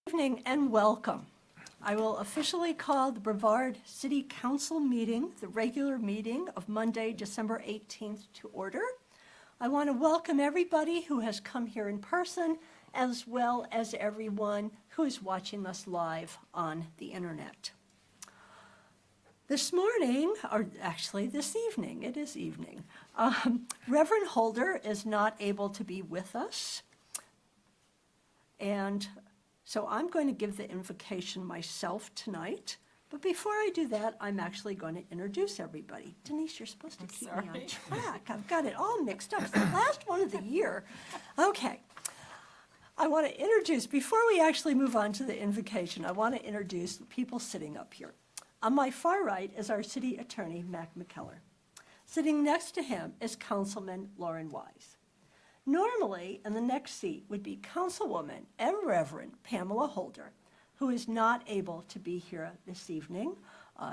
Evening and welcome. I will officially call the Brevard City Council meeting, the regular meeting of Monday, December 18th, to order. I want to welcome everybody who has come here in person, as well as everyone who is watching us live on the internet. This morning, or actually this evening, it is evening, Reverend Holder is not able to be with us. And so I'm going to give the invocation myself tonight. But before I do that, I'm actually going to introduce everybody. Denise, you're supposed to keep me on track. I've got it all mixed up. It's the last one of the year. Okay. I want to introduce, before we actually move on to the invocation, I want to introduce the people sitting up here. On my far right is our city attorney, Mac McKellar. Sitting next to him is Councilman Lauren Wise. Normally, in the next seat would be Councilwoman and Reverend Pamela Holder, who is not able to be here this evening.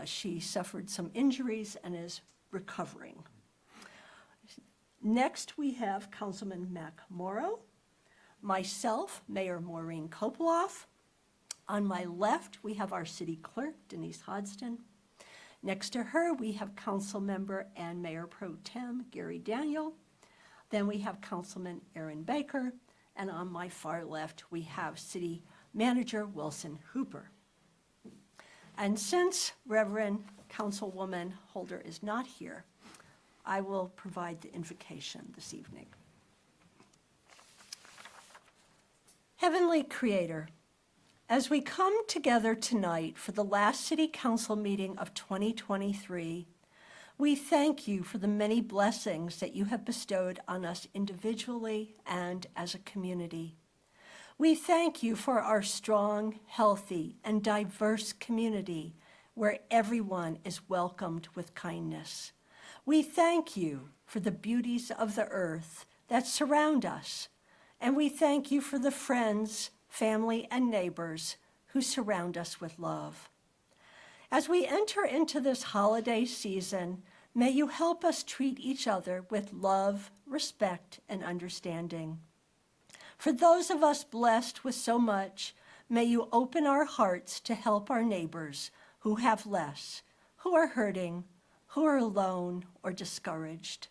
She suffered some injuries and is recovering. Next, we have Councilman Mac Morrow, myself, Mayor Maureen Kopoloff. On my left, we have our city clerk, Denise Hodgson. Next to her, we have Council Member and Mayor Pro Tem Gary Daniel. Then we have Councilman Aaron Baker, and on my far left, we have City Manager Wilson Hooper. And since Reverend Councilwoman Holder is not here, I will provide the invocation this evening. Heavenly Creator, as we come together tonight for the last City Council meeting of 2023, we thank you for the many blessings that you have bestowed on us individually and as a community. We thank you for our strong, healthy, and diverse community where everyone is welcomed with kindness. We thank you for the beauties of the earth that surround us, and we thank you for the friends, family, and neighbors who surround us with love. As we enter into this holiday season, may you help us treat each other with love, respect, and understanding. For those of us blessed with so much, may you open our hearts to help our neighbors who have less, who are hurting, who are alone or discouraged.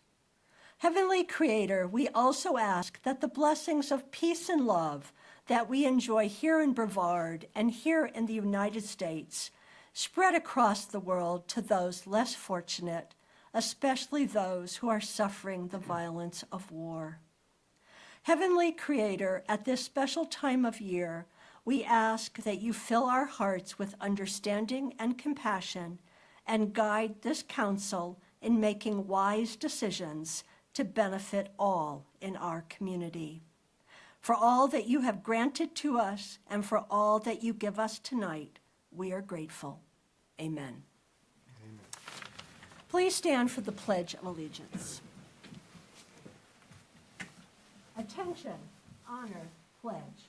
Heavenly Creator, we also ask that the blessings of peace and love that we enjoy here in Brevard and here in the United States spread across the world to those less fortunate, especially those who are suffering the violence of war. Heavenly Creator, at this special time of year, we ask that you fill our hearts with understanding and compassion and guide this council in making wise decisions to benefit all in our community. For all that you have granted to us and for all that you give us tonight, we are grateful. Amen. Amen. Please stand for the Pledge of Allegiance. Attention, honor, pledge.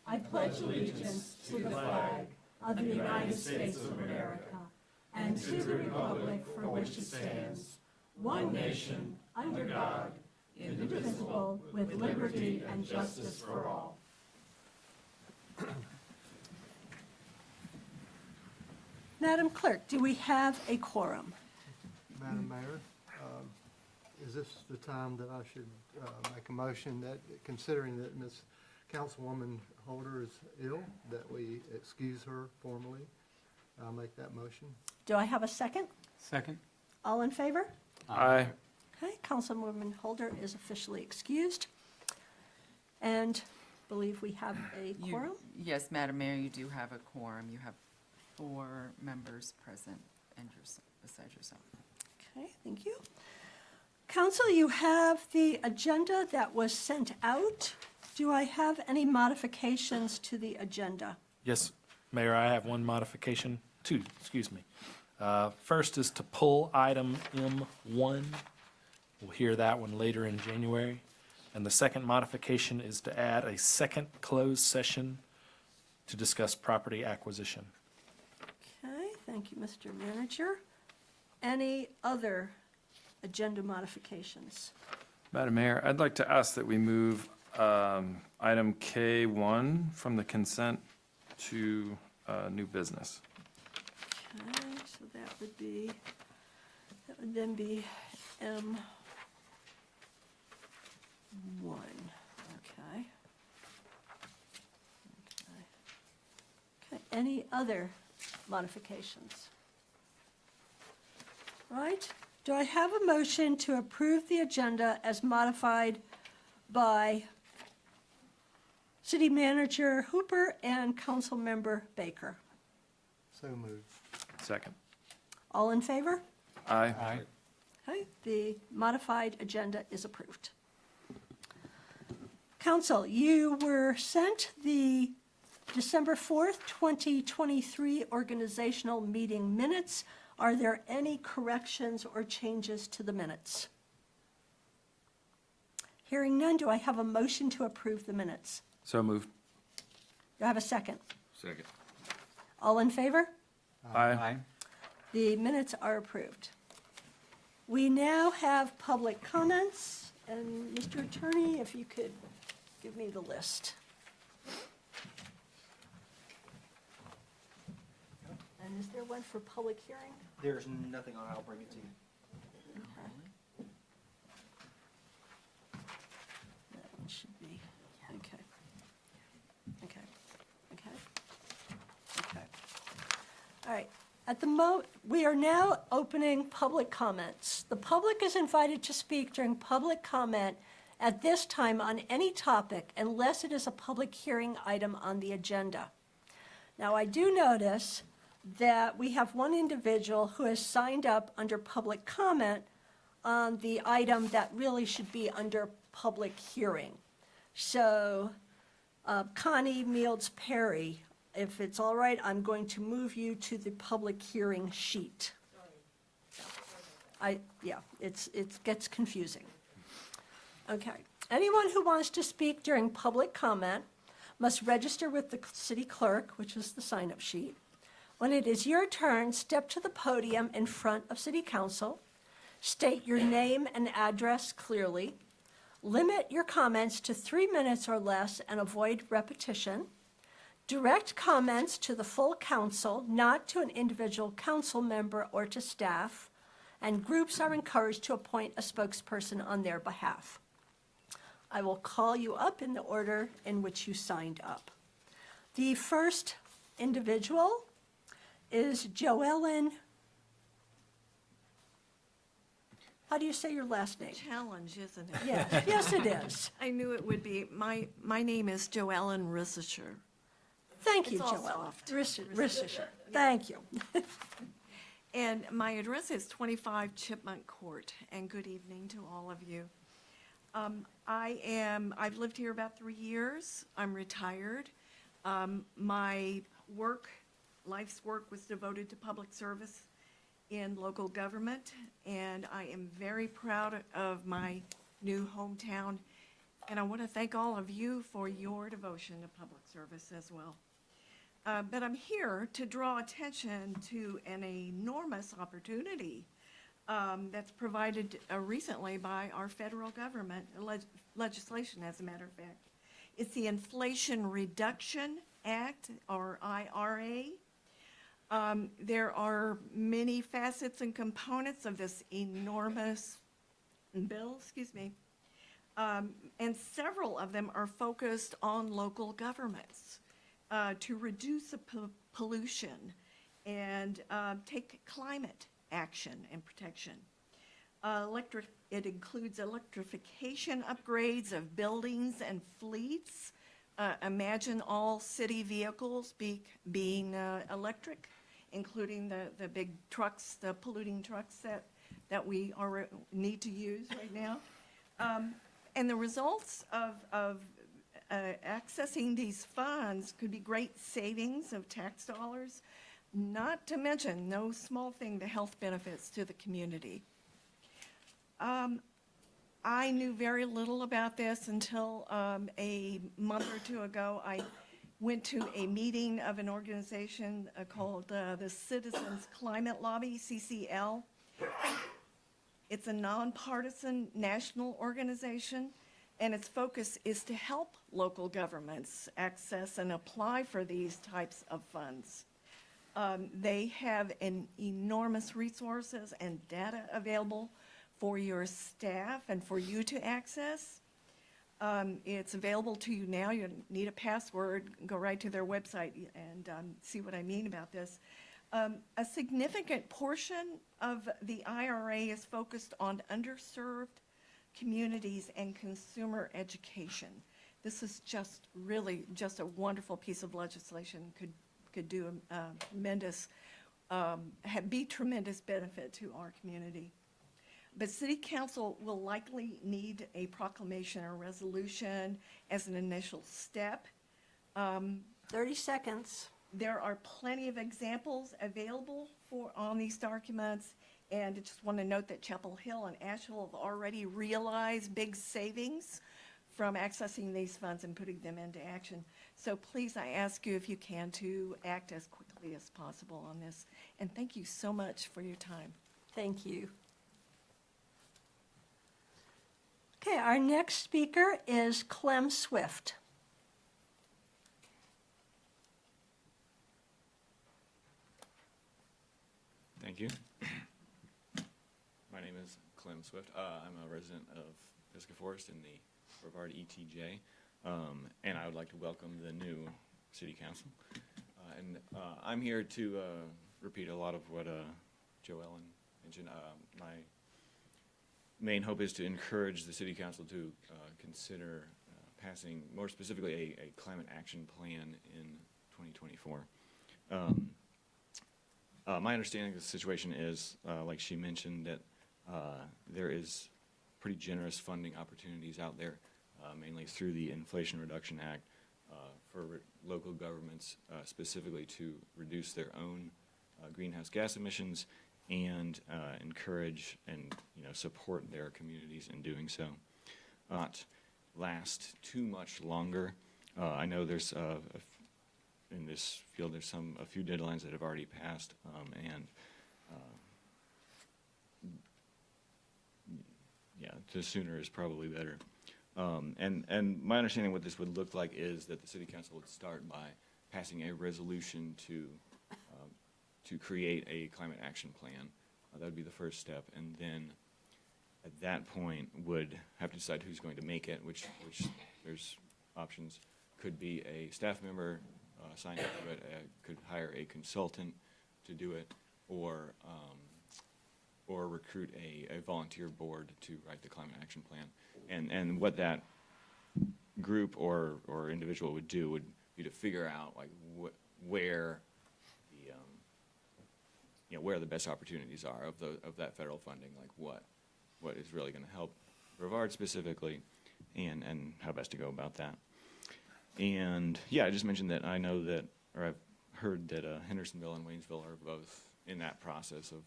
I pledge allegiance to the flag of the United States of America and to the republic for which it stands, one nation, under God, indivisible, with liberty and justice for all. Madam Clerk, do we have a quorum? Madam Mayor, is this the time that I should make a motion that, considering that Ms. Councilwoman Holder is ill, that we excuse her formally? I'll make that motion. Do I have a second? Second. All in favor? Aye. Okay, Councilwoman Holder is officially excused. And believe we have a quorum? Yes, Madam Mayor, you do have a quorum. You have 4 members present and besides yourself. Okay, thank you. Council, you have the agenda that was sent out. Do I have any modifications to the agenda? Yes, Mayor, I have one modification, 2, excuse me. First is to pull item M1. We'll hear that one later in January. And the second modification is to add a second closed session to discuss property acquisition. Okay, thank you, Mr. Manager. Any other agenda modifications? Madam Mayor, I'd like to ask that we move item K1 from the consent to new business. Okay, so that would then be M1. Okay. Okay, any other modifications? Right, do I have a motion to approve the agenda as modified by City Manager Hooper and Councilmember Baker? So moved. Second. All in favor? Aye. Okay, the modified agenda is approved. Council, you were sent the December 4th, 2023 organizational meeting minutes. Are there any corrections or changes to the minutes? Hearing none, do I have a motion to approve the minutes? So moved. Do I have a second? Second. All in favor? Aye. The minutes are approved. We now have public comments, and Mr. Attorney, if you could give me the list. And is there one for public hearing? There's nothing on, I'll bring it to you. Okay. That one should be, okay. Okay. All right. We are now opening public comments. The public is invited to speak during public comment at this time on any topic unless it is a public hearing item on the agenda. Now, I do notice that we have one individual who has signed up under public comment on the item that really should be under public hearing. So, Connie Mields Perry, if it's all right, I'm going to move you to the public hearing sheet. It gets confusing. Okay. Anyone who wants to speak during public comment must register with the city clerk, which is the sign-up sheet. When it is your turn, step to the podium in front of city council, state your name and address clearly, limit your comments to 3 minutes or less and avoid repetition, direct comments to the full council, not to an individual council member or to staff, and groups are encouraged to appoint a spokesperson on their behalf. I will call you up in the order in which you signed up. The first individual is Joellen. How do you say your last name? Challenge, isn't it? Yes, it is. I knew it would be. My name is Joellen Rissischer. Thank you, It's all Joellen. soft. Ristischer. Thank you. And my address is 25 Chipmunk Court, and good evening to all of you. I've lived here about 3 years. I'm retired. My life's work was devoted to public service in local government, and I am very proud of my new hometown. And I want to thank all of you for your devotion to public service as well. But I'm here to draw attention to an enormous opportunity that's provided recently by our federal government, legislation as a matter of fact. It's the Inflation Reduction Act, or IRA. There are many facets and components of this enormous bill, and several of them are focused on local governments to reduce the pollution and take climate action and protection. It includes electrification upgrades of buildings and fleets. Imagine all city vehicles being electric, including the big trucks, the polluting trucks that we need to use right now. And the results of accessing these funds could be great savings of tax dollars, not to mention, no small thing, the health benefits to the community. I knew very little about this until a month or two ago. I went to a meeting of an organization called the Citizens Climate Lobby, CCL. It's a nonpartisan national organization And its focus is to help local governments access and apply for these types of funds. They have an enormous resources and data available for your staff and for you to access. It's available to you now. You need a password. Go right to their website and see what I mean about this. A significant portion of the IRA is focused on underserved communities and consumer education. This is just really just a wonderful piece of legislation. Could do a tremendous, be tremendous benefit to our community. But City Council will likely need a proclamation or resolution as an initial step. 30 seconds. There are plenty of examples available on these documents, and I just want to note that Chapel Hill and Asheville have already realized big savings from accessing these funds and putting them into action. So please, I ask you if you can to act as quickly as possible on this. And thank you so much for your time. Thank you. Okay, our next speaker is Clem Swift. Thank you. My name is Clem Swift. I'm a resident of Pisgah Forest in the Brevard ETJ, and I would like to welcome the new City Council. I'm here to repeat a lot of what Joellen mentioned. My main hope is to encourage the City Council to consider passing, more specifically, a climate action plan in 2024. My understanding of the situation is, like she mentioned, that there is pretty generous funding opportunities out there, mainly through the Inflation Reduction Act, for local governments specifically to reduce their own greenhouse gas emissions and encourage and support their communities in doing so. Not last too much longer. I know there's in this field, there's a few deadlines that have already passed, and yeah, the sooner is probably better. And my understanding of what this would look like is that the City Council would start by passing a resolution to create a climate action plan. That would be the first step, and then at that point would have to decide who's going to make it, which there's options. Could be a staff member assigned to do it, could hire a consultant to do it, or recruit a volunteer board to write the climate action plan. And what that group or individual would do would be to figure out like where the best opportunities are of that federal funding, like what is really going to help Brevard specifically, and how best to go about that. And yeah, I just mentioned that I know that, or I've heard that Hendersonville and Waynesville are both in that process of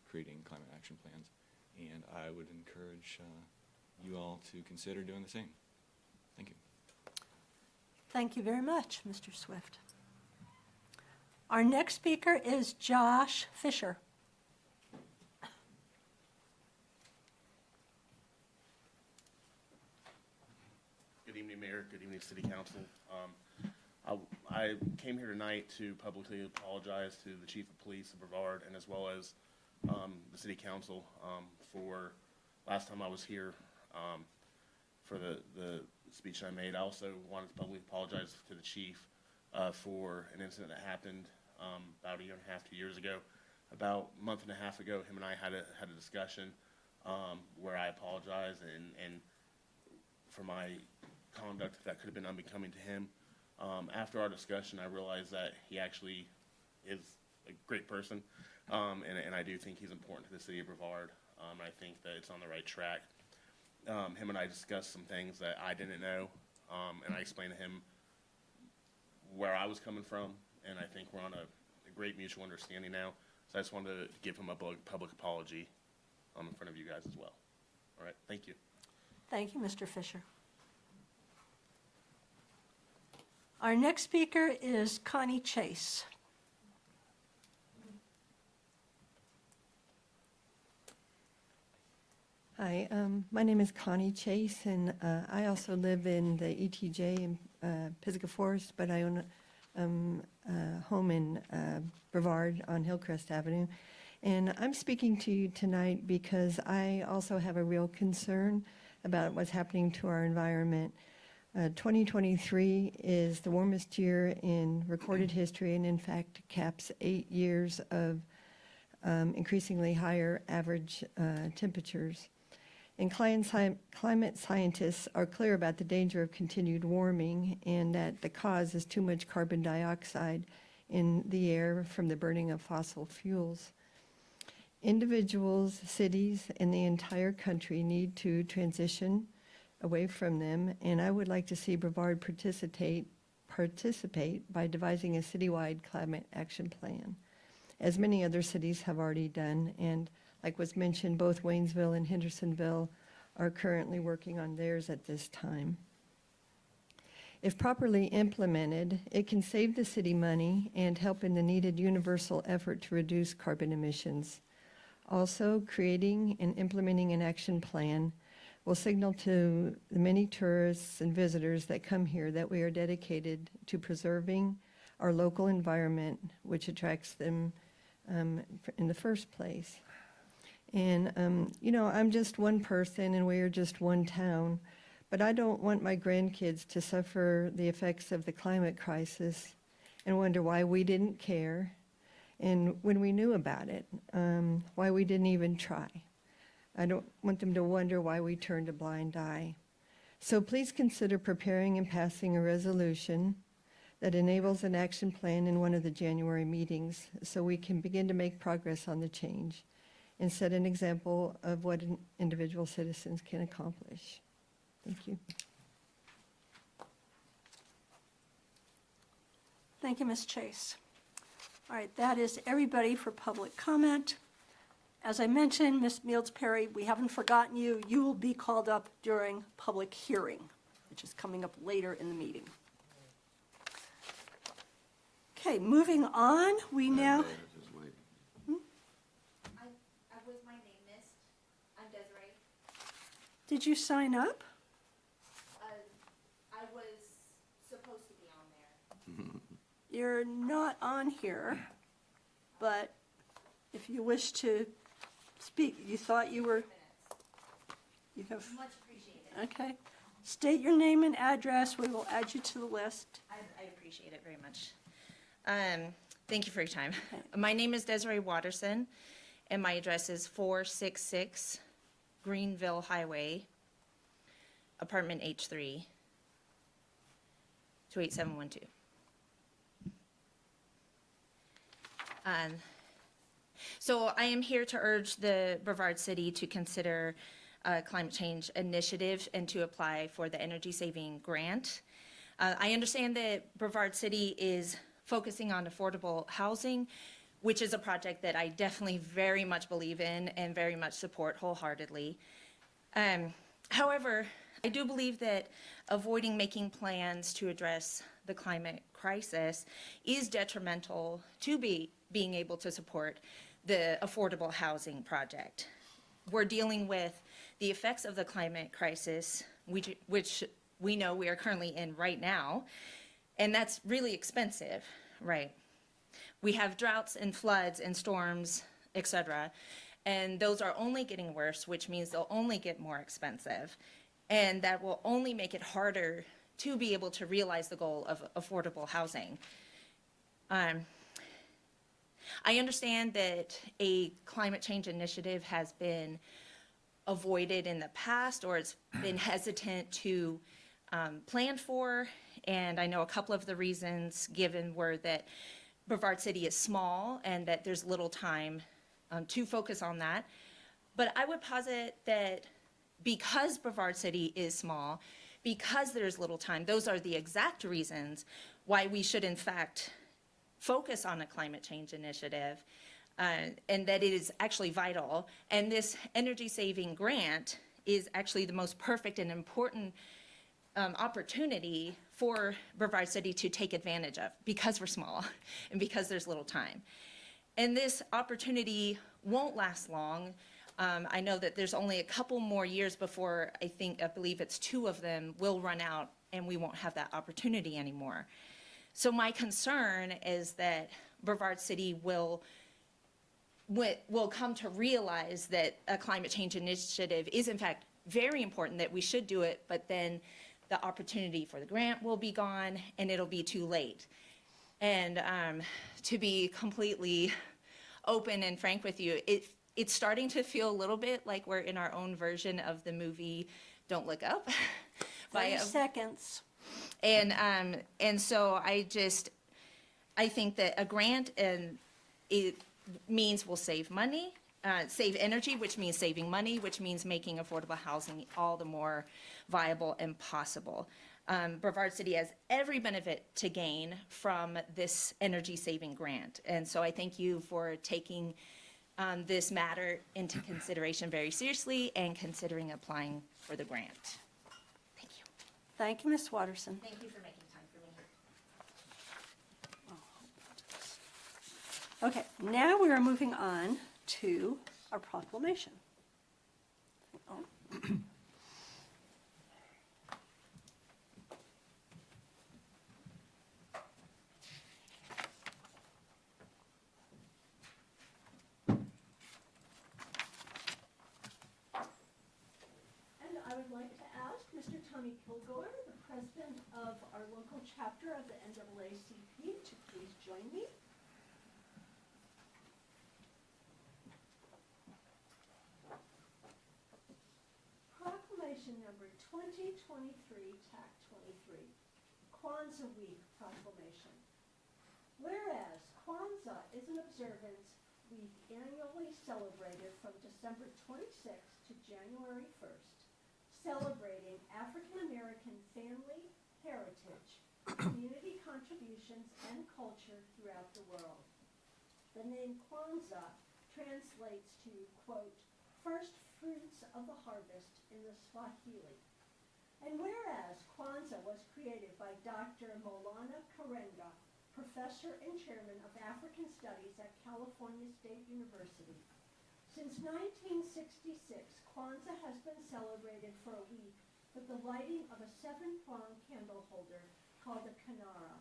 creating climate action plans, and I would encourage you all to consider doing the same. Thank you. Thank you very much, Mr. Swift. Our next speaker is Josh Fisher. Good evening, Mayor. Good evening, City Council. I came here tonight to publicly apologize to the Chief of Police of Brevard and as well as the City Council for last time I was here for the speech I made. I also wanted to publicly apologize to the Chief for an incident that happened about a year and a half, 2 years ago. About a month and a half ago, him and I had a discussion where I apologized and for my conduct that could have been unbecoming to him. After our discussion, I realized that he actually is a great person, and I do think he's important to the city of Brevard. I think that it's on the right track. Him and I discussed some things that I didn't know, and I explained to him where I was coming from, and I think we're on a great mutual understanding now. So I just wanted to give him a public apology in front of you guys as well. All right, thank you. Thank you, Mr. Fisher. Our next speaker is Connie Chase. Hi, my name is Connie Chase, and I also live in the ETJ in Pisgah Forest, but I own a home in Brevard on Hillcrest Avenue. And I'm speaking to you tonight because I also have a real concern about what's happening to our environment. 2023 is the warmest year in recorded history, and in fact caps 8 years of increasingly higher average temperatures. And climate scientists are clear about the danger of continued warming and that the cause is too much carbon dioxide in the air from the burning of fossil fuels. Individuals, cities, and the entire country need to transition away from them, and I would like to see Brevard participate by devising a citywide climate action plan, as many other cities have already done. And like was mentioned, both Waynesville and Hendersonville are currently working on theirs at this time. If properly implemented, it can save the city money and help in the needed universal effort to reduce carbon emissions. Also, creating and implementing an action plan will signal to the many tourists and visitors that come here that we are dedicated to preserving our local environment, which attracts them in the first place. And, I'm just one person and we are just one town, but I don't want my grandkids to suffer the effects of the climate crisis and wonder why we didn't care, and when we knew about it, why we didn't even try. I don't want them to wonder why we turned a blind eye. So please consider preparing and passing a resolution that enables an action plan in one of the January meetings so we can begin to make progress on the change and set an example of what individual citizens can accomplish. Thank you. Thank you, Ms. Chase. All right, that is everybody for public comment. As I mentioned, Ms. Miels Perry, we haven't forgotten you. You will be called up during public hearing, which is coming up later in the meeting. Okay, moving on, we now. Was my name missed? I'm Desiree. Did you sign up? I was supposed to be on there. You're not on here, but if you wish to speak, you thought you were, you have, Much appreciated. okay. State your name and address, we will add you to the list. I appreciate it very much. Thank you for your time. My name is Desiree Watterson, and my address is 466 Greenville Highway, apartment H3, 28712. So I am here to urge the Brevard City to consider a climate change initiative and to apply for the energy saving grant. I understand that Brevard City is focusing on affordable housing, which is a project that I definitely very much believe in and very much support wholeheartedly. However, I do believe that avoiding making plans to address the climate crisis is detrimental to being able to support the affordable housing project. We're dealing with the effects of the climate crisis, which we know we are currently in right now, and that's really expensive, right? We have droughts and floods and storms, etc., and those are only getting worse, which means they'll only get more expensive, and that will only make it harder to be able to realize the goal of affordable housing. I understand that a climate change initiative has been avoided in the past, or it's been hesitant to plan for, and I know a couple of the reasons given were that Brevard City is small and that there's little time to focus on that. But I would posit that because Brevard City is small, because there's little time, those are the exact reasons why we should in fact focus on a climate change initiative, and that it is actually vital. And this energy saving grant is actually the most perfect and important opportunity for Brevard City to take advantage of, because we're small and because there's little time. And this opportunity won't last long. I know that there's only a couple more years before I believe it's 2 of them will run out and we won't have that opportunity anymore. So my concern is that Brevard City will come to realize that a climate change initiative is in fact very important, that we should do it, but then the opportunity for the grant will be gone and it'll be too late. And to be completely open and frank with you, it's starting to feel a little bit like we're in our own version of the movie Don't Look Up. 30 seconds. And so I think that a grant, and it means we'll save money, save energy, which means saving money, which means making affordable housing all the more viable and possible. Brevard City has every benefit to gain from this energy-saving grant. And so I thank you for taking this matter into consideration very seriously and considering applying for the grant. Thank you. Thank you, Ms. Watterson. Thank you for making time for me. Okay, now we are moving on to our proclamation. Oh. And I would like to ask Mr. Tommy Kilgore, the president of our local chapter of the NAACP, to please join me. Proclamation number 2023, TAC 23, Kwanzaa Week Proclamation. Whereas Kwanzaa is an observance week annually celebrated from December 26th to January 1st, celebrating African American family, heritage, community contributions, and culture throughout the world. The name Kwanzaa translates to, quote, first fruits of the harvest in the Swahili. And whereas Kwanzaa was created by Dr. Maulana Karenga, professor and chairman of African Studies at California State University, since 1966, Kwanzaa has been celebrated for a week with the lighting of a 7-pronged candle holder called a kinara.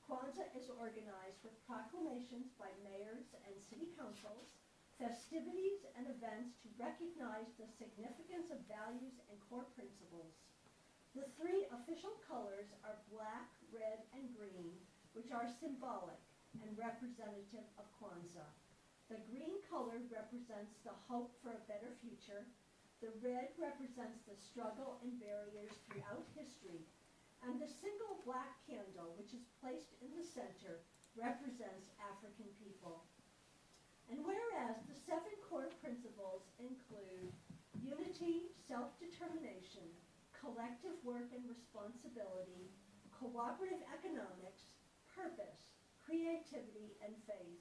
Kwanzaa is organized with proclamations by mayors and city councils, festivities and events to recognize the significance of values and core principles. The 3 official colors are black, red, and green, which are symbolic and representative of Kwanzaa. The green color represents the hope for a better future. The red represents the struggle and barriers throughout history. And the single black candle, which is placed in the center, represents African people. And whereas the 7 core principles include unity, self-determination, collective work and responsibility, cooperative economics, purpose, creativity, and faith.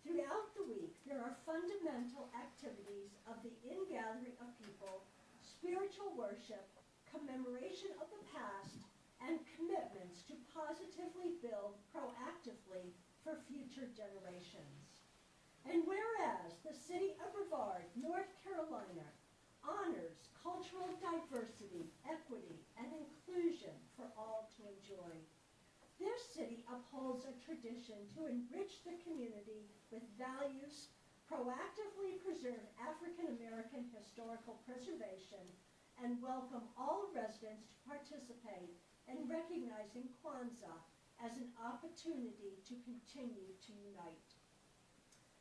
Throughout the week, there are fundamental activities of the ingathering of people, spiritual worship, commemoration of the past, and commitments to positively build proactively for future generations. And whereas the city of Brevard, North Carolina, honors cultural diversity, equity, and inclusion for all to enjoy, this city upholds a tradition to enrich the community with values, proactively preserve African American historical preservation, and welcome all residents to participate in recognizing Kwanzaa as an opportunity to continue to unite.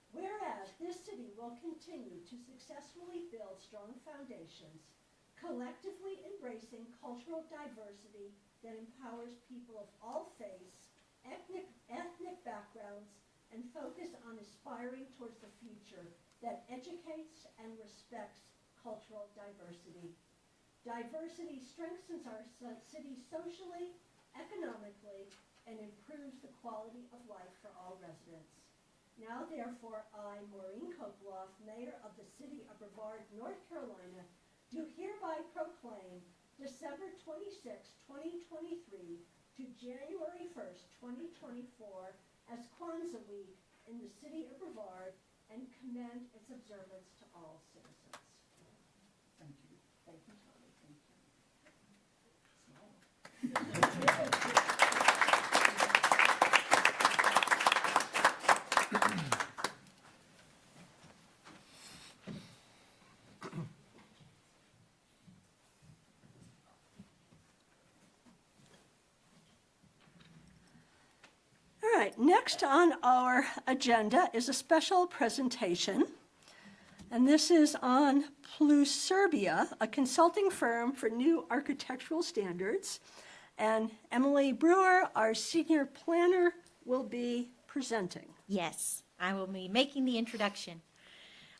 Whereas this city will continue to successfully build strong foundations, collectively embracing cultural diversity that empowers people of all faiths, ethnic backgrounds, and focus on aspiring towards the future that educates and respects cultural diversity. Diversity strengthens our city socially, economically, and improves the quality of life for all residents. Now, therefore, I, Maureen Koploff, Mayor of the City of Brevard, North Carolina, do hereby proclaim December 26, 2023 to January 1st, 2024 as Kwanzaa Week in the City of Brevard and commend its observance to all citizens. All right, next on our agenda is a special presentation. And this is on Pluserbia, a consulting firm for new architectural standards. And Emily Brewer, our senior planner, will be presenting. Yes, I will be making the introduction.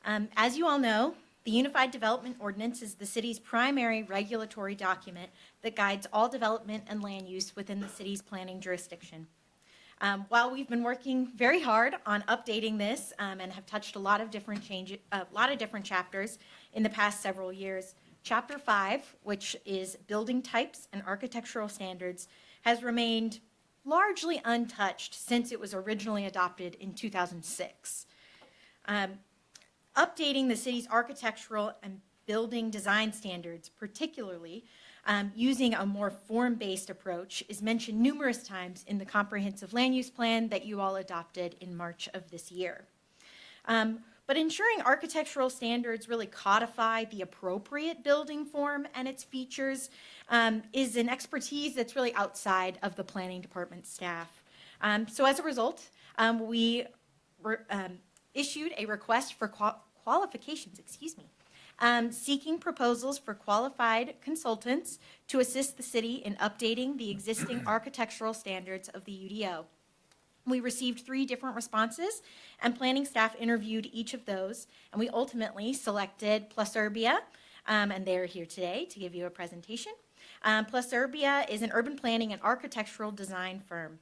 As you all know, the Unified Development Ordinance is the city's primary regulatory document that guides all development and land use within the city's planning jurisdiction. While we've been working very hard on updating this and have touched a lot of different chapters in the past several years, Chapter 5, which is building types and architectural standards, has remained largely untouched since it was originally adopted in 2006. Updating the city's architectural and building design standards, particularly using a more form-based approach, is mentioned numerous times in the comprehensive land use plan that you all adopted in March of this year. But ensuring architectural standards really codify the appropriate building form and its features is an expertise that's really outside of the planning department staff. So as a result, we issued a request for qualifications, seeking proposals for qualified consultants to assist the city in updating the existing architectural standards of the UDO. We received 3 different responses, and planning staff interviewed each of those, and we ultimately selected Pluserbia, and they're here today to give you a presentation. Pluserbia is an urban planning and architectural design firm.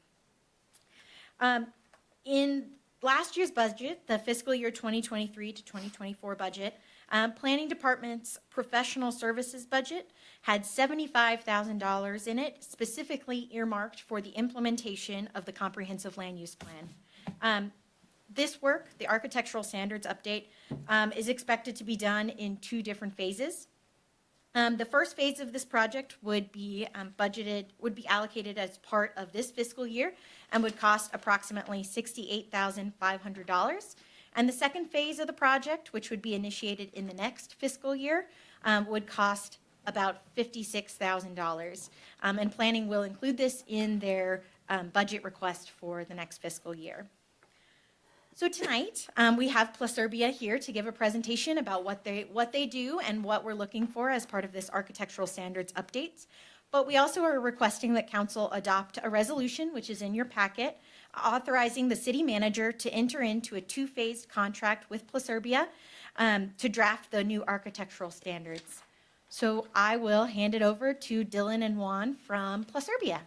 In last year's budget, the fiscal year 2023 to 2024 budget, planning department's professional services budget had $75,000 in it, specifically earmarked for the implementation of the comprehensive land use plan. This work, the architectural standards update, is expected to be done in 2 different phases. The first phase of this project would be allocated as part of this fiscal year and would cost approximately $68,500. And the second phase of the project, which would be initiated in the next fiscal year, would cost about $56,000. And planning will include this in their budget request for the next fiscal year. So tonight, we have Pluserbia here to give a presentation about what they do and what we're looking for as part of this architectural standards updates. But we also are requesting that council adopt a resolution, which is in your packet, authorizing the city manager to enter into a 2-phased contract with Pluserbia to draft the new architectural standards. So I will hand it over to Dylan and Juan from Pluserbia.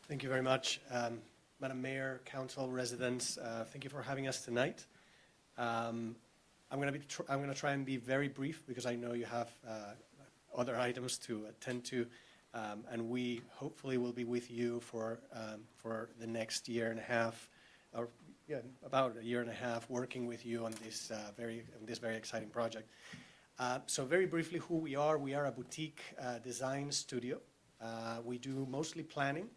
Thank you very much. Madam Mayor, council, residents, thank you for having us tonight. I'm going to try and be very brief because I know you have other items to attend to, and we hopefully will be with you for the next year and a half, or about a year and a half, working with you on this very exciting project. So very briefly, who we are a boutique design studio. We do mostly planning,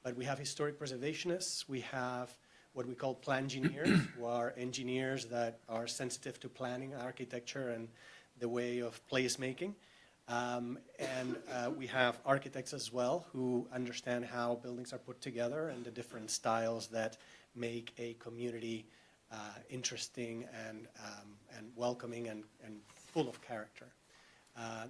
but we have historic preservationists. We have what we call plan engineers, who are engineers that are sensitive to planning, architecture, and the way of placemaking. And we have architects as well who understand how buildings are put together and the different styles that make a community interesting and welcoming and full of character.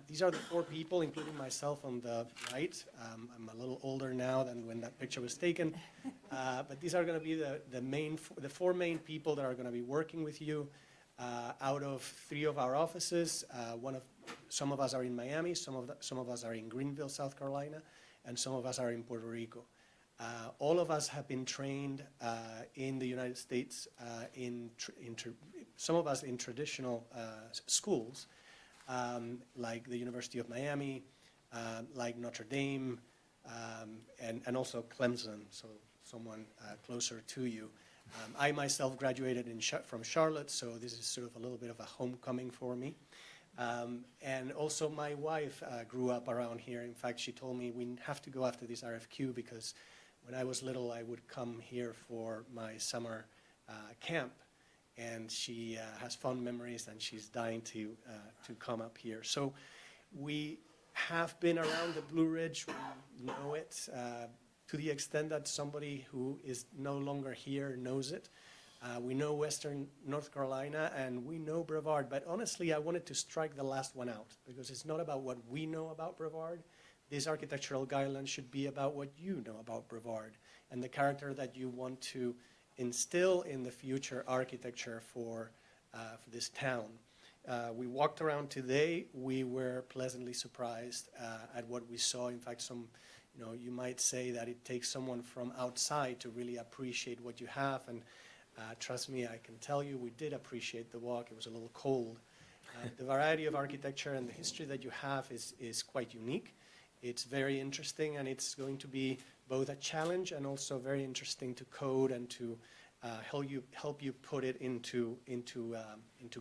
These are the 4 people, including myself on the right. I'm a little older now than when that picture was taken. But these are going to be the 4 main people that are going to be working with you out of 3 of our offices. Some of us are in Miami, some of us are in Greenville, South Carolina, and some of us are in Puerto Rico. All of us have been trained in the United States, some of us in traditional schools, like the University of Miami, like Notre Dame, and also Clemson, so someone closer to you. I myself graduated from Charlotte, so this is sort of a little bit of a homecoming for me. And also my wife grew up around here. In fact, she told me we have to go after this RFQ because when I was little, I would come here for my summer camp. And she has fond memories, and she's dying to come up here. So we have been around the Blue Ridge. We know it to the extent that somebody who is no longer here knows it. We know Western North Carolina, and we know Brevard. But honestly, I wanted to strike the last one out because it's not about what we know about Brevard. These architectural guidelines should be about what you know about Brevard and the character that you want to instill in the future architecture for this town. We walked around today. We were pleasantly surprised at what we saw. In fact, you might say that it takes someone from outside to really appreciate what you have. And trust me, I can tell you, we did appreciate the walk. It was a little cold. The variety of architecture and the history that you have is quite unique. It's very interesting, and it's going to be both a challenge and also very interesting to code and to help you put it into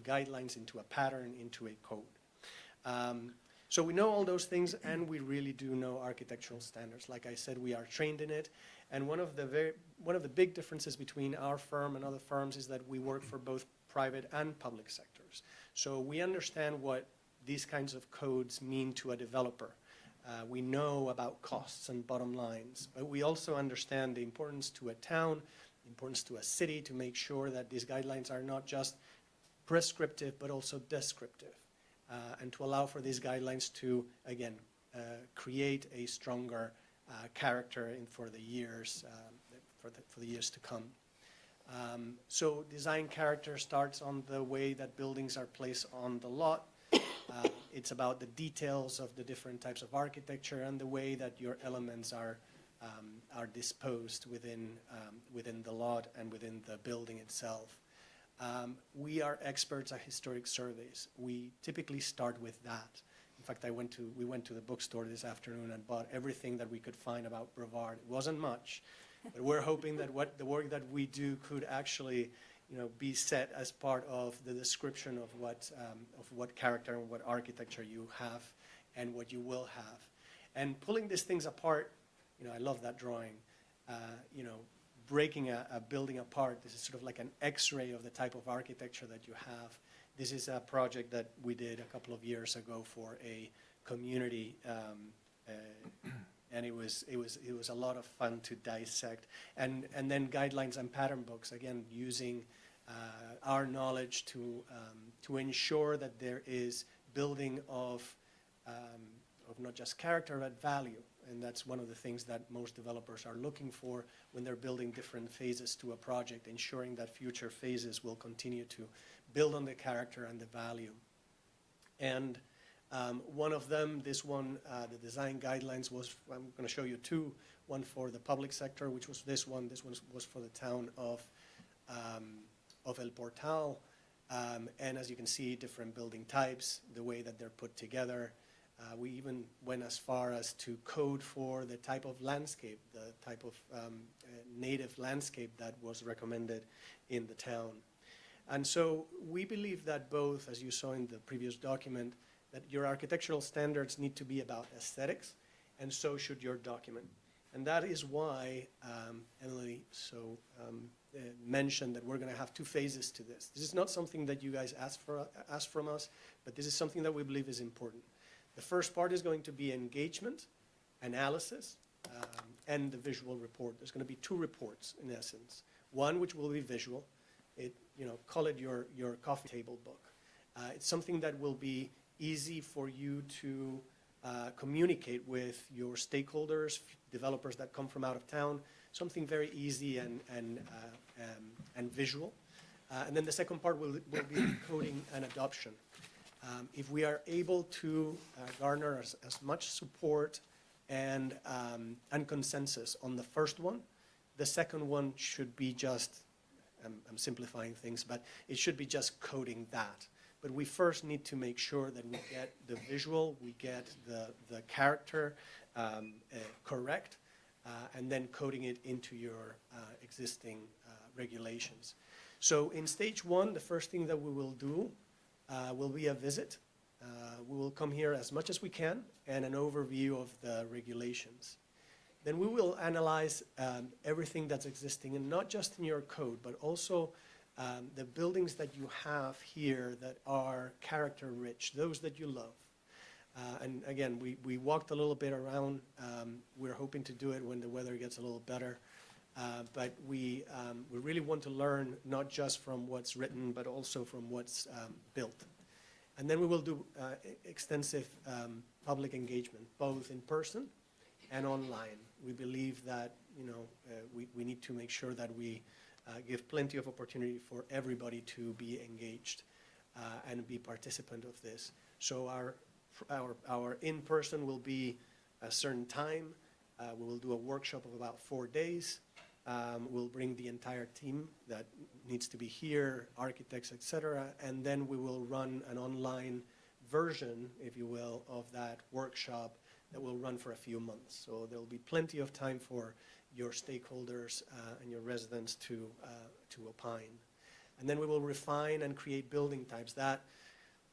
guidelines, into a pattern, into a code. So we know all those things, and we really do know architectural standards. Like I said, we are trained in it, and one of the big differences between our firm and other firms is that we work for both private and public sectors. So we understand what these kinds of codes mean to a developer. We know about costs and bottom lines, but we also understand the importance to a town, the importance to a city to make sure that these guidelines are not just prescriptive, but also descriptive, and to allow for these guidelines to, again, create a stronger character for the years to come. So design character starts on the way that buildings are placed on the lot. It's about the details of the different types of architecture and the way that your elements are disposed within the lot and within the building itself. We are experts at historic surveys. We typically start with that. In fact, we went to the bookstore this afternoon and bought everything that we could find about Brevard. It wasn't much, but we're hoping that the work that we do could actually be set as part of the description of what character and what architecture you have and what you will have. And pulling these things apart, I love that drawing. Breaking a building apart, this is sort of like an X-ray of the type of architecture that you have. This is a project that we did a couple of years ago for a community, and it was a lot of fun to dissect. And then guidelines and pattern books, again, using our knowledge to ensure that there is building of not just character but value. And that's one of the things that most developers are looking for when they're building different phases to a project, ensuring that future phases will continue to build on the character and the value. And one of them, this one, the design guidelines was, I'm going to show you two, one for the public sector, which was this one was for the town of El Portal. And as you can see, different building types, the way that they're put together. We even went as far as to code for the type of landscape, the type of native landscape that was recommended in the town. And so we believe that both, as you saw in the previous document, that your architectural standards need to be about aesthetics, and so should your document. And that is why Emily mentioned that we're going to have two phases to this. This is not something that you guys asked from us, but this is something that we believe is important. The first part is going to be engagement, analysis, and the visual report. There's going to be two reports, in essence. One which will be visual. Call it your coffee table book. It's something that will be easy for you to communicate with your stakeholders, developers that come from out of town. Something very easy and visual. And then the second part will be coding and adoption. If we are able to garner as much support and consensus on the first one, the second one should be just, I'm simplifying things, but it should be just coding that. But we first need to make sure that we get the visual, we get the character correct, and then coding it into your existing regulations. So in stage one, the first thing that we will do will be a visit. We will come here as much as we can and an overview of the regulations. Then we will analyze everything that's existing, and not just in your code, but also the buildings that you have here that are character-rich, those that you love. And again, we walked a little bit around. We're hoping to do it when the weather gets a little better. But we really want to learn not just from what's written, but also from what's built. And then we will do extensive public engagement, both in person and online. We believe that, we need to make sure that we give plenty of opportunity for everybody to be engaged and be participant of this. So our in-person will be a certain time. We will do a workshop of about 4 days. We'll bring the entire team that needs to be here, architects, et cetera, and then we will run an online version, if you will, of that workshop that will run for a few months. So there'll be plenty of time for your stakeholders and your residents to opine. And then we will refine and create building types that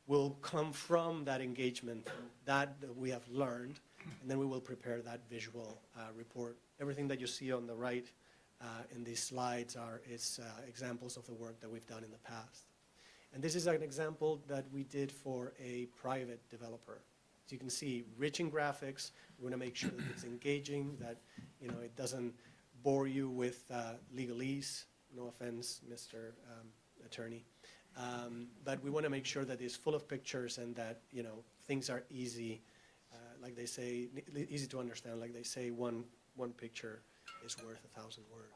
will come from that engagement, that we have learned, and then we will prepare that visual report. Everything that you see on the right in these slides is examples of the work that we've done in the past. And this is an example that we did for a private developer. As you can see, rich in graphics. We want to make sure that it's engaging, that it doesn't bore you with legalese. No offense, Mr. Attorney. But we want to make sure that it's full of pictures and that things are easy, like they say, easy to understand. Like they say, one picture is worth 1,000 words.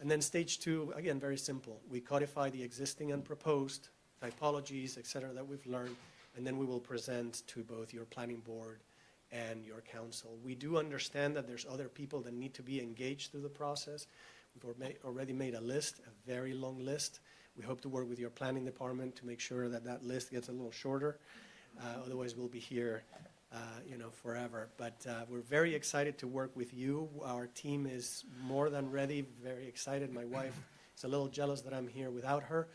And then stage two, again, very simple. We codify the existing and proposed typologies, et cetera, that we've learned, and then we will present to both your planning board and your council. We do understand that there's other people that need to be engaged through the process. We've already made a list, a very long list. We hope to work with your planning department to make sure that that list gets a little shorter. Otherwise, we'll be here forever. But we're very excited to work with you. Our team is more than ready, very excited. My wife is a little jealous that I'm here without her,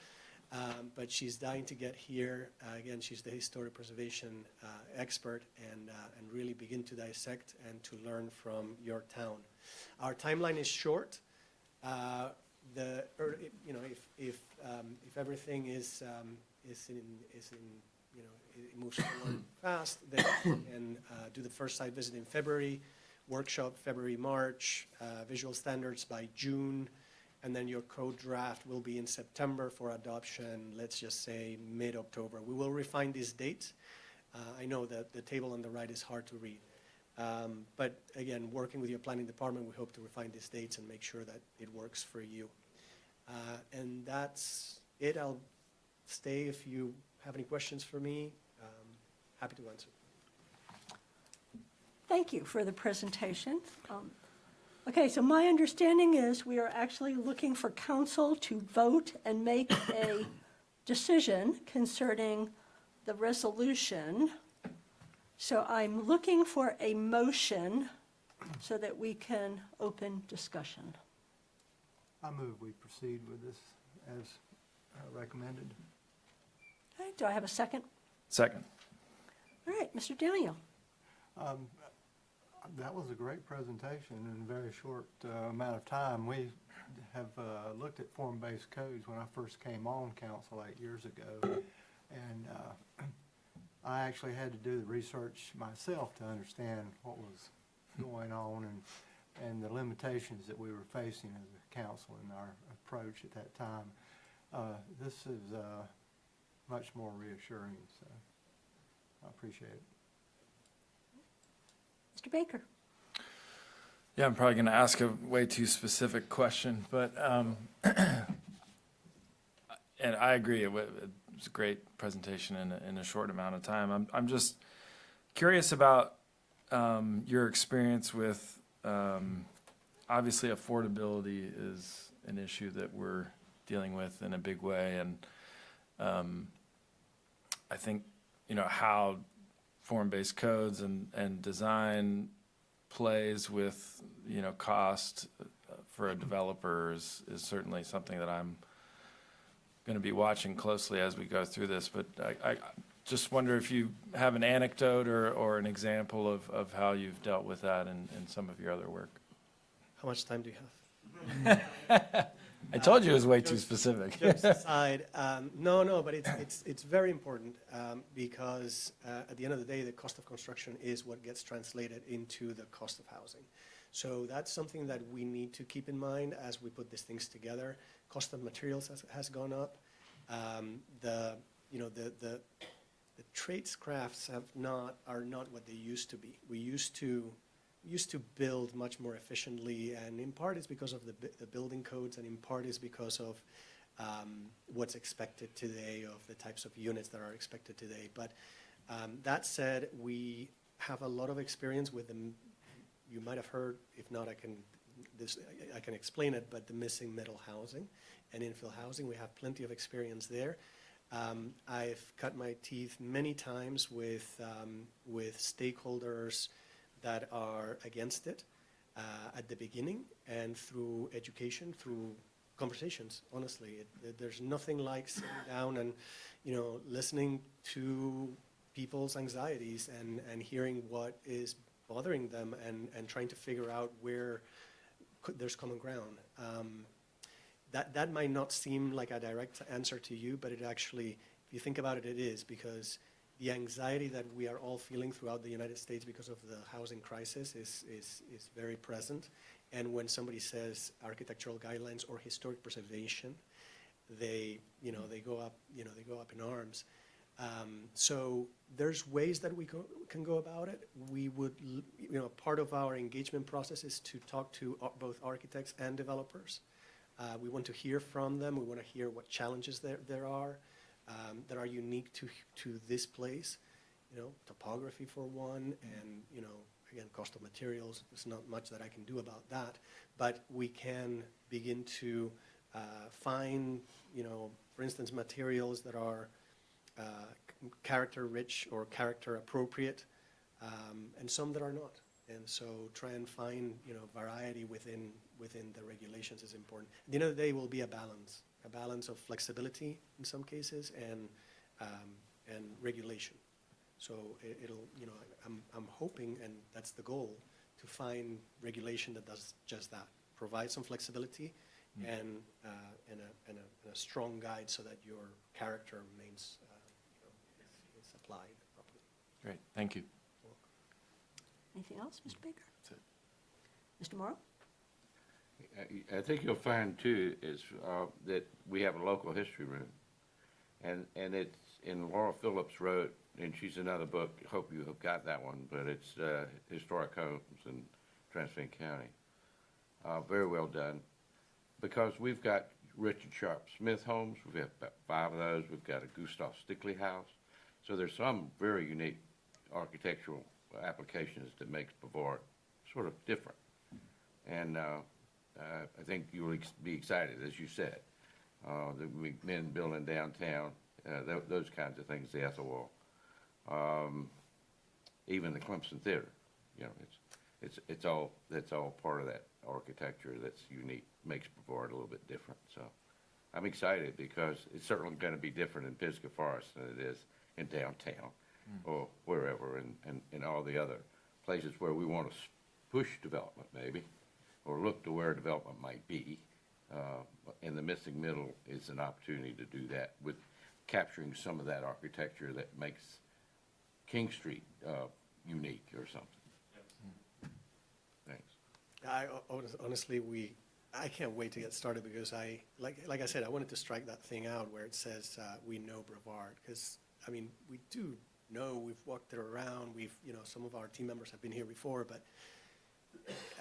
but she's dying to get here. Again, she's the historic preservation expert and really begin to dissect and to learn from your town. Our timeline is short. If everything is it moves forward fast, then we can do the first site visit in February, workshop February, March, visual standards by June, and then your code draft will be in September for adoption, let's just say mid-October. We will refine these dates. I know that the table on the right is hard to read. But again, working with your planning department, we hope to refine these dates and make sure that it works for you. And that's it. I'll stay if you have any questions for me. Happy to answer. Thank you for the presentation. Okay, so my understanding is we are actually looking for council to vote and make a decision concerning the resolution. So I'm looking for a motion so that we can open discussion. I move we proceed with this as recommended. Okay, do I have a second? Second. All right, Mr. Daniel. That was a great presentation in a very short amount of time. We have looked at form-based codes when I first came on council 8 years ago, and I actually had to do the research myself to understand what was going on and the limitations that we were facing as a council in our approach at that time. This is much more reassuring, so I appreciate it. Mr. Baker. Yeah, I'm probably going to ask a way too specific question, but, and I agree, it was a great presentation in a short amount of time. I'm just curious about your experience with, obviously affordability is an issue that we're dealing with in a big way, and I think, how form-based codes and design plays with, cost for a developer is certainly something that I'm going to be watching closely as we go through this. But I just wonder if you have an anecdote or an example of how you've dealt with that in some of your other work. How much time do you have? I told you it was way too specific. Jokes aside, no, but it's very important because at the end of the day, the cost of construction is what gets translated into the cost of housing. So that's something that we need to keep in mind as we put these things together. Cost of materials has gone up. The trades crafts are not what they used to be. We used to build much more efficiently, and in part it's because of the building codes, and in part is because of what's expected today, of the types of units that are expected today. But that said, we have a lot of experience with them. You might have heard, if not, I can explain it, but the missing middle housing and infill housing, we have plenty of experience there. I've cut my teeth many times with stakeholders that are against it at the beginning, and through education, through conversations, honestly. There's nothing like sitting down and, listening to people's anxieties and hearing what is bothering them and trying to figure out where there's common ground. That might not seem like a direct answer to you, but it actually, if you think about it, it is, because the anxiety that we are all feeling throughout the United States because of the housing crisis is very present. And when somebody says architectural guidelines or historic preservation, they go up in arms. So there's ways that we can go about it. We would, part of our engagement process is to talk to both architects and developers. We want to hear from them. We want to hear what challenges there are that are unique to this place. Topography for one, and again, cost of materials. There's not much that I can do about that, but we can begin to find, for instance, materials that are character rich or character appropriate, and some that are not. And so try and find, variety within the regulations is important. At the end of the day, will be a balance of flexibility in some cases and regulation. So it'll, I'm hoping, and that's the goal, to find regulation that does just that, provide some flexibility and a strong guide so that your character remains, is applied properly. Great, thank you. Anything else, Mr. Baker? That's it. Mr. Morrow? I think you'll find too is that we have a local history room, and it's in Laura Phillips wrote, and she's another book. Hope you have got that one, but it's historic homes in Transcend County. Very well done, because we've got Richard Sharp Smith homes. We've got about 5 of those. We've got a Gustav Stickley house. So there's some very unique architectural applications that makes Brevard sort of different. And I think you will be excited, as you said. The men building downtown, those kinds of things, the Ethelwald. Even the Clemson Theater, that's all part of that architecture that's unique, makes Brevard a little bit different. So I'm excited because it's certainly going to be different in Pisgah Forest than it is in downtown or wherever, and all the other places where we want to push development maybe, or look to where development might be. And the missing middle is an opportunity to do that with capturing some of that architecture that makes King Street unique or something. Thanks. Honestly, I can't wait to get started because like I said, I wanted to strike that thing out where it says we know Brevard, because we do know, we've walked it around, some of our team members have been here before, but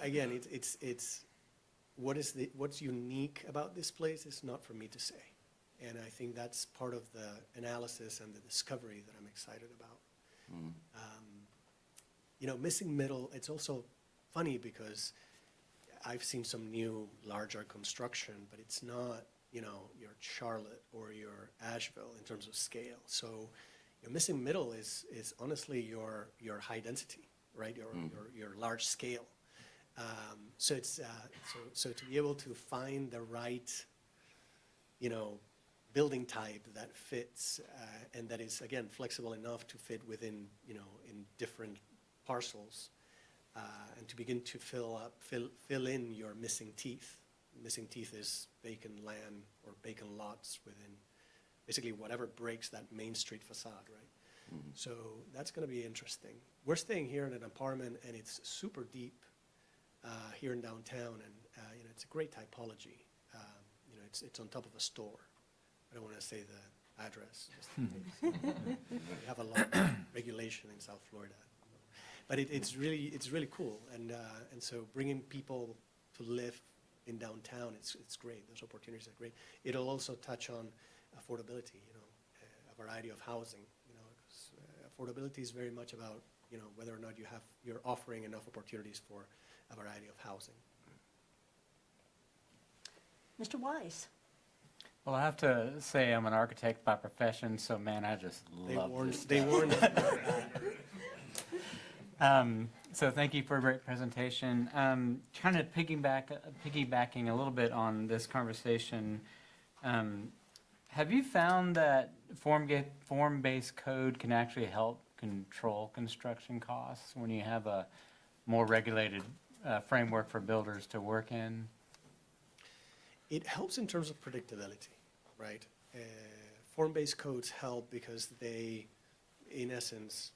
again, it's what's unique about this place is not for me to say, and I think that's part of the analysis and the discovery that I'm excited about. Missing middle, it's also funny because I've seen some new larger construction, but it's not, your Charlotte or your Asheville in terms of scale. So your missing middle is honestly your high density, right? Your large scale. So it's, so to be able to find the right, building type that fits, and that is, again, flexible enough to fit within, in different parcels, and to begin to fill in your missing teeth. Missing teeth is vacant land or vacant lots within, basically whatever breaks that Main Street facade, right? So that's gonna be interesting. We're staying here in an apartment, and it's super deep here in downtown, and it's a great typology. It's on top of a store. I don't want to say the address, just in case. We have a lot of regulation in South Florida, but it's really cool, and so bringing people to live in downtown, it's great. Those opportunities are great. It'll also touch on affordability, a variety of housing. 'Cause, affordability is very much about whether or not you're offering enough opportunities for a variety of housing. Mr. Wise? Well, I have to say I'm an architect by profession, so man, I just love this They stuff. warned us. So thank you for a great presentation. Kind of piggybacking a little bit on this conversation, have you found that form-based code can actually help control construction costs when you have a more regulated framework for builders to work in? It helps in terms of predictability, right? Form-based codes help because they, in essence,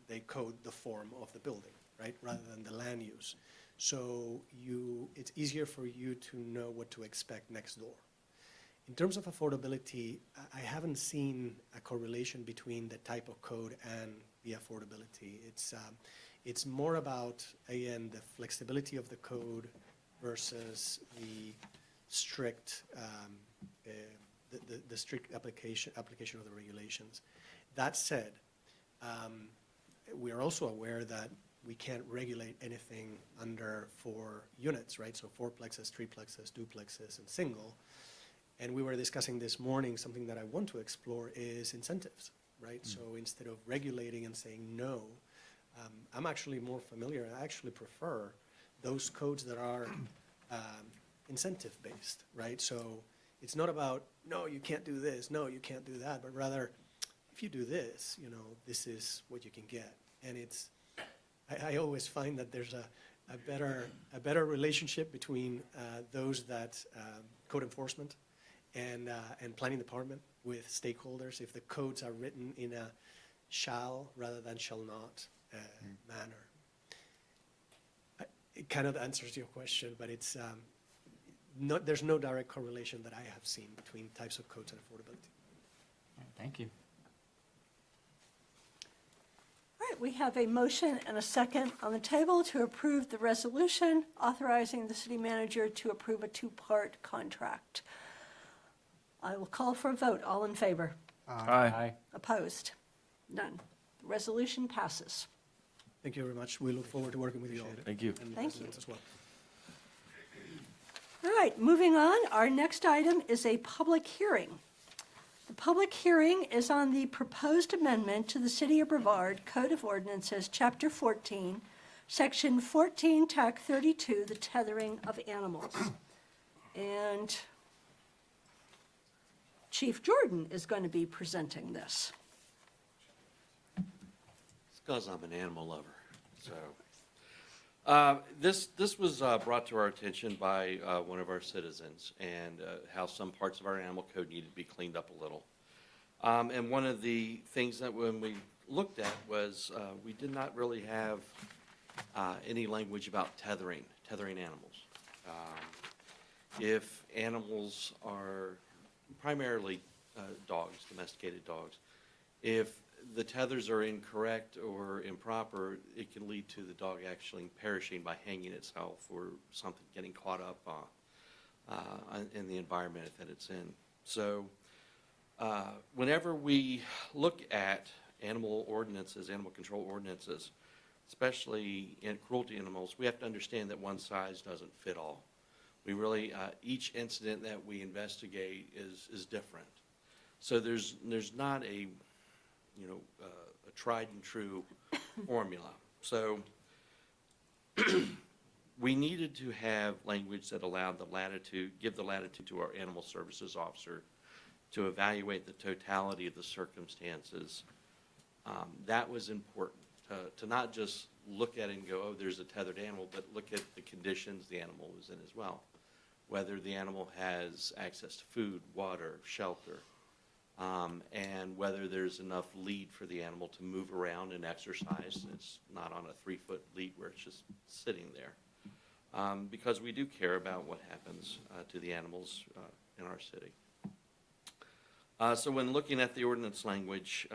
they code the form of the building, right, rather than the land use. So it's easier for you to know what to expect next door. In terms of affordability, I haven't seen a correlation between the type of code and the affordability. It's more about, again, the flexibility of the code versus the strict, the strict application of the regulations. That said, we are also aware that we can't regulate anything under 4 units, right? So 4plexes, 3plexes, duplexes, and single. And we were discussing this morning, something that I want to explore is incentives, right? So instead of regulating and saying no, I'm actually more familiar, I actually prefer those codes that are incentive-based, right? So it's not about, no, you can't do this, no, you can't do that, but rather, if you do this, this is what you can get. And I always find that there's a better relationship between those that code enforcement and planning department with stakeholders if the codes are written in a shall rather than shall not manner. It kind of answers your question, but it's there's no direct correlation that I have seen between types of codes and affordability. Thank you. All right, we have a motion and a second on the table to approve the resolution authorizing the city manager to approve a 2-part contract. I will call for a vote. All in favor? Aye. Opposed? None. The resolution passes. Thank you very much. We look forward to working with you all. Thank you. And Thank you. residents as well. All right, moving on. Our next item is a public hearing. The public hearing is on the proposed amendment to the City of Brevard Code of Ordinances, Chapter 14, Section 14, TAC 32, the tethering of animals. And Chief Jordan is going to be presenting this. It's because I'm an animal lover, so. This was brought to our attention by one of our citizens, and how some parts of our animal code needed to be cleaned up a little. And one of the things that when we looked at was we did not really have any language about tethering animals. If animals are primarily dogs, domesticated dogs, if the tethers are incorrect or improper, it can lead to the dog actually perishing by hanging itself or something getting caught up in the environment that it's in. So whenever we look at animal ordinances, animal control ordinances, especially in cruelty animals, we have to understand that one size doesn't fit all. We really, each incident that we investigate is different. So there's not a tried and true formula. So we needed to have language that allowed the latitude, give the latitude to our animal services officer to evaluate the totality of the circumstances. That was important, to not just look at it and go, oh, there's a tethered animal, but look at the conditions the animal was in as well. Whether the animal has access to food, water, shelter, and whether there's enough lead for the animal to move around and exercise. It's not on a 3-foot lead where it's just sitting there. Because we do care about what happens to the animals in our city. So when looking at the ordinance language,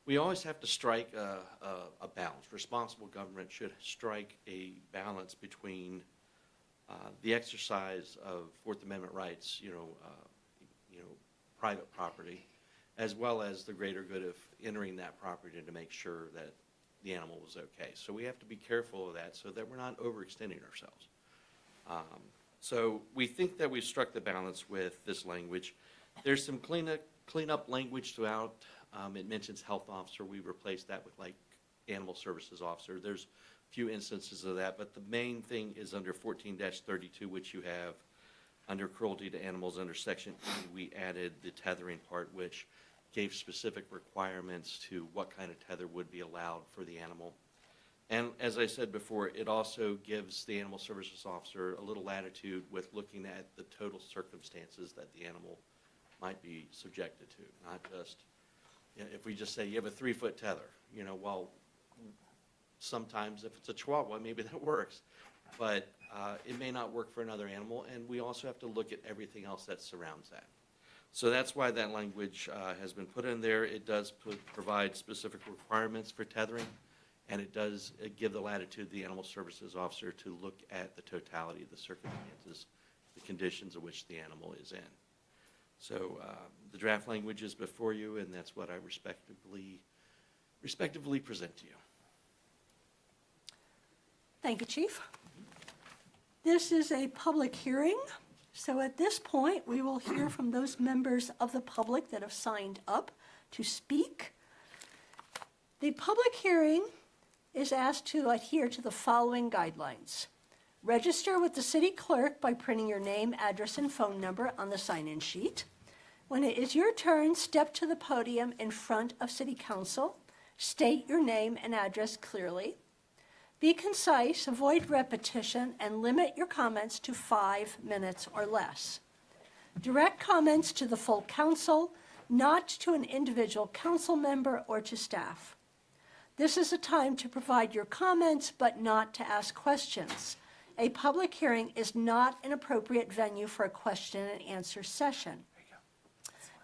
we always have to strike a balance. Responsible government should strike a balance between the exercise of Fourth Amendment rights, private property, as well as the greater good of entering that property to make sure that the animal was okay. So we have to be careful of that so that we're not overextending ourselves. So we think that we've struck the balance with this language. There's some cleanup language throughout. It mentions health officer. We replaced that with like animal services officer. There's a few instances of that, but the main thing is under 14-32, which you have under cruelty to animals under section E. We added the tethering part, which gave specific requirements to what kind of tether would be allowed for the animal. And as I said before, it also gives the animal services officer a little latitude with looking at the total circumstances that the animal might be subjected to, not just, if we just say you have a 3-foot tether, well, sometimes if it's a Chihuahua, maybe that works, but it may not work for another animal, and we also have to look at everything else that surrounds that. So that's why that language has been put in there. It does provide specific requirements for tethering, and it does give the latitude to the animal services officer to look at the totality of the circumstances, the conditions in which the animal is in. So the draft language is before you, and that's what I respectively present to you. Thank you, Chief. This is a public hearing, so at this point, we will hear from those members of the public that have signed up to speak. The public hearing is asked to adhere to the following guidelines. Register with the city clerk by printing your name, address, and phone number on the sign-in sheet. When it is your turn, step to the podium in front of City Council. State your name and address clearly. Be concise, avoid repetition, and limit your comments to 5 minutes or less. Direct comments to the full council, not to an individual council member or to staff. This is a time to provide your comments, but not to ask questions. A public hearing is not an appropriate venue for a question and answer session.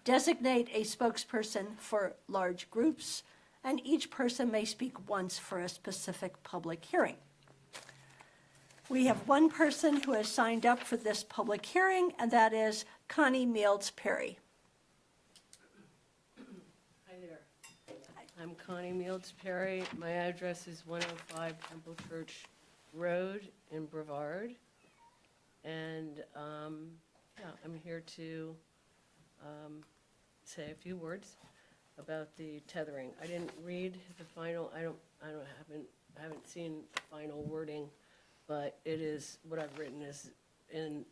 Designate a spokesperson for large groups, and each person may speak once for a specific public hearing. We have one person who has signed up for this public hearing, and that is Connie Mields Perry. Hi there. I'm Connie Mields Perry. My address is 105 Temple Church Road in Brevard. And I'm here to say a few words about the tethering. I didn't read the final, I haven't seen the final wording, but it is, what I've written is in,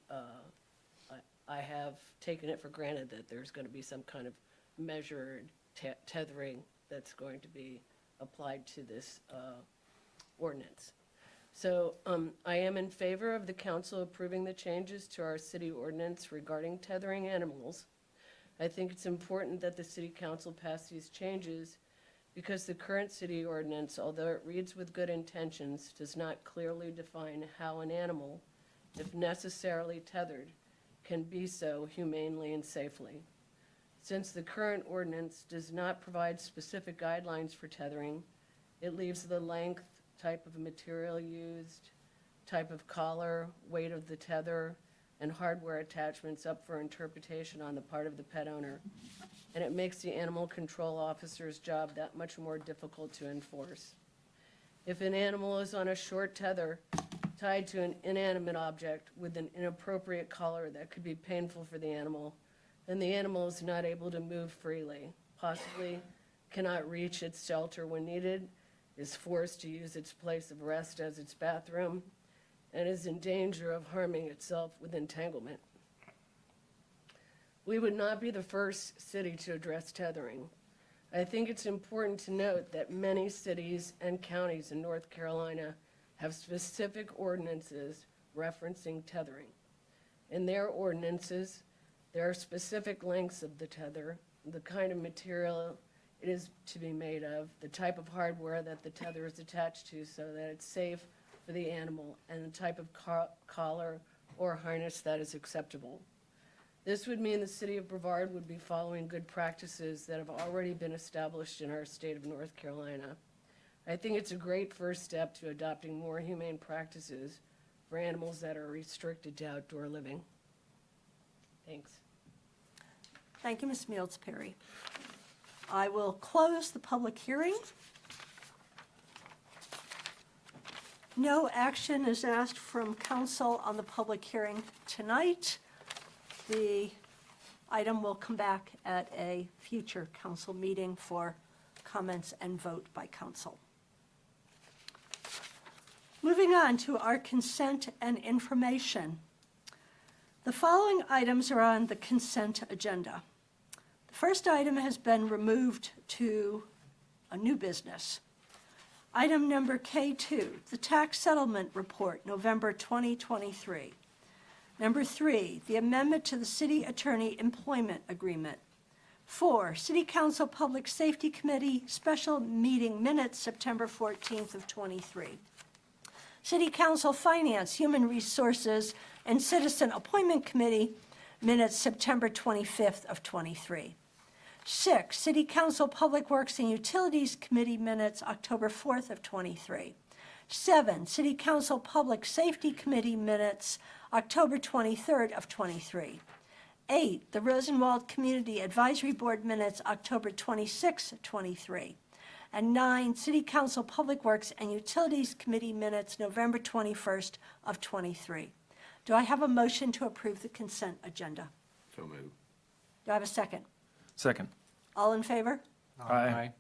I have taken it for granted that there's going to be some kind of measured tethering that's going to be applied to this ordinance. So I am in favor of the council approving the changes to our city ordinance regarding tethering animals. I think it's important that the city council pass these changes because the current city ordinance, although it reads with good intentions, does not clearly define how an animal, if necessarily tethered, can be so humanely and safely. Since the current ordinance does not provide specific guidelines for tethering, it leaves the length, type of material used, type of collar, weight of the tether, and hardware attachments up for interpretation on the part of the pet owner. And it makes the animal control officer's job that much more difficult to enforce. If an animal is on a short tether tied to an inanimate object with an inappropriate collar that could be painful for the animal, then the animal is not able to move freely, possibly cannot reach its shelter when needed, is forced to use its place of rest as its bathroom, and is in danger of harming itself with entanglement. We would not be the first city to address tethering. I think it's important to note that many cities and counties in North Carolina have specific ordinances referencing tethering. In their ordinances, there are specific lengths of the tether, the kind of material it is to be made of, the type of hardware that the tether is attached to so that it's safe for the animal, and the type of collar or harness that is acceptable. This would mean the city of Brevard would be following good practices that have already been established in our state of North Carolina. I think it's a great first step to adopting more humane practices for animals that are restricted to outdoor living. Thanks. Thank you, Ms. Miels Perry. I will close the public hearing. No action is asked from council on the public hearing tonight. The item will come back at a future council meeting for comments and vote by council. Moving on to our consent and information. The following items are on the consent agenda. The first item has been removed to a new business. Item number K2, the tax settlement report, November 2023. Number 3, the amendment to the city attorney employment agreement. 4, City Council Public Safety Committee special meeting minutes, September 14th of 23. City Council Finance, Human Resources, and Citizen Appointment Committee minutes, September 25th of 23. 6, City Council Public Works and Utilities Committee minutes, October 4th of 23. 7, City Council Public Safety Committee minutes, October 23rd of 23. 8, the Rosenwald Community Advisory Board minutes, October 26th of 23. And 9, City Council Public Works and Utilities Committee minutes, November 21st of 23. Do I have a motion to approve the consent agenda? So moved. Do I have a second? Second. All in favor? Aye.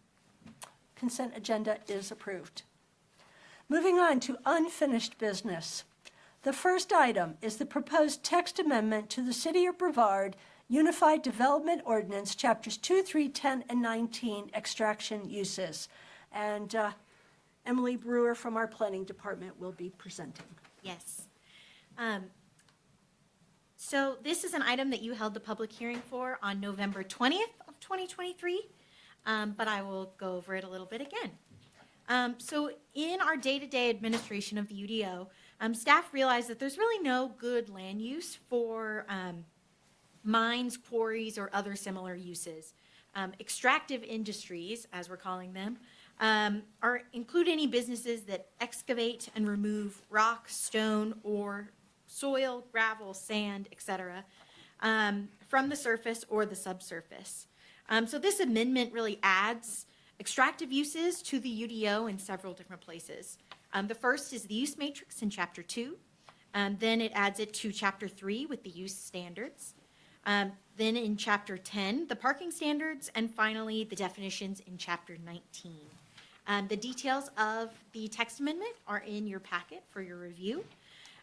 Consent agenda is approved. Moving on to unfinished business. The first item is the proposed text amendment to the City of Brevard Unified Development Ordinance, Chapters 2, 3, 10, and 19, extraction uses. And Emily Brewer from our Planning Department will be presenting. Yes. So this is an item that you held the public hearing for on November 20th of 2023, but I will go over it a little bit again. So in our day-to-day administration of the UDO, staff realized that there's really no good land use for mines, quarries, or other similar uses. Extractive industries, as we're calling them, include any businesses that excavate and remove rock, stone, or soil, gravel, sand, etc., from the surface or the subsurface. So this amendment really adds extractive uses to the UDO in several different places. The first is the use matrix in Chapter 2. Then it adds it to Chapter 3 with the use standards. Then in Chapter 10, the parking standards, and finally, the definitions in Chapter 19. The details of the text amendment are in your packet for your review.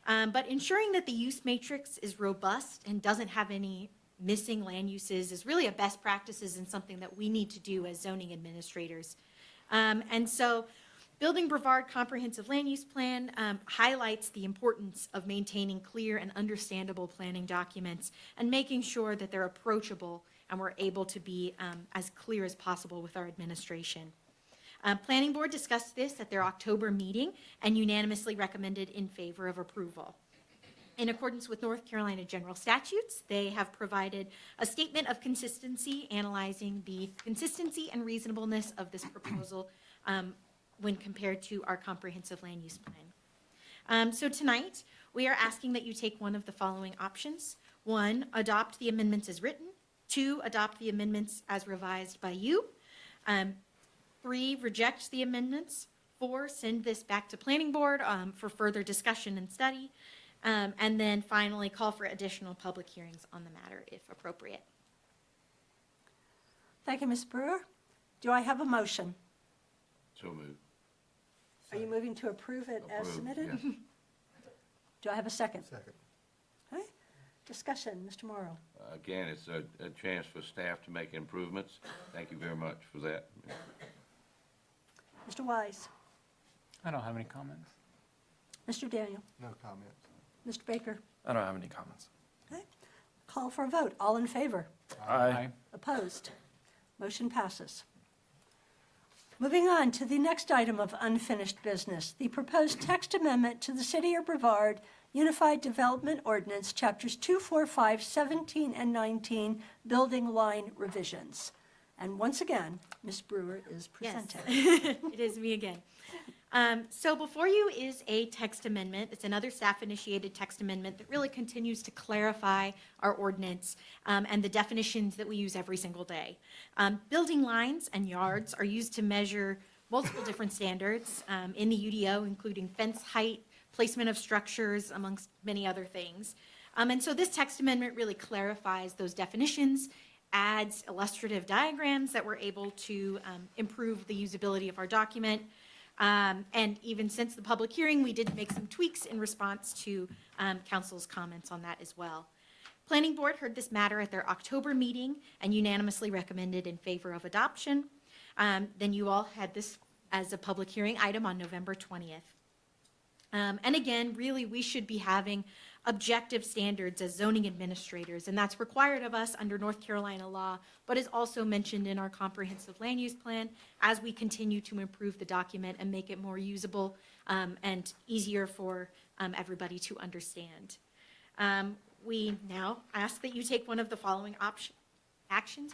But ensuring that the use matrix is robust and doesn't have any missing land uses is really a best practices and something that we need to do as zoning administrators. And so Building Brevard Comprehensive Land Use Plan highlights the importance of maintaining clear and understandable planning documents and making sure that they're approachable and we're able to be as clear as possible with our administration. Planning Board discussed this at their October meeting and unanimously recommended in favor of approval. In accordance with North Carolina general statutes, they have provided a statement of consistency analyzing the consistency and reasonableness of this proposal when compared to our comprehensive land use plan. So tonight, we are asking that you take one of the following options. 1, adopt the amendments as written. 2, adopt the amendments as revised by you. 3, reject the amendments. 4, send this back to Planning Board for further discussion and study. And then finally, call for additional public hearings on the matter if appropriate. Thank you, Ms. Brewer. Do I have a motion? So moved. Are you moving to approve it as Approved, submitted? yes. Do I have a second? Second. Okay, discussion, Mr. Morrow. Again, it's a chance for staff to make improvements. Thank you very much for that. Mr. Wise? I don't have any comments. Mr. Daniel? No comments. Mr. Baker? I don't have any comments. Okay, call for a vote. All in favor? Aye. Opposed? Motion passes. Moving on to the next item of unfinished business, the proposed text amendment to the City of Brevard Unified Development Ordinance, Chapters 2, 4, 5, 17, and 19, Building Line Revisions. And once again, Ms. Brewer is presenting. Yes, it is me again. So before you is a text amendment. It's another staff-initiated text amendment that really continues to clarify our ordinance and the definitions that we use every single day. Building lines and yards are used to measure multiple different standards in the UDO, including fence height, placement of structures, amongst many other things. And so this text amendment really clarifies those definitions, adds illustrative diagrams that were able to improve the usability of our document. And even since the public hearing, we did make some tweaks in response to council's comments on that as well. Planning Board heard this matter at their October meeting and unanimously recommended in favor of adoption. Then you all had this as a public hearing item on November 20th. And again, really, we should be having objective standards as zoning administrators, and that's required of us under North Carolina law, but is also mentioned in our comprehensive land use plan as we continue to improve the document and make it more usable and easier for everybody to understand. We now ask that you take one of the following actions.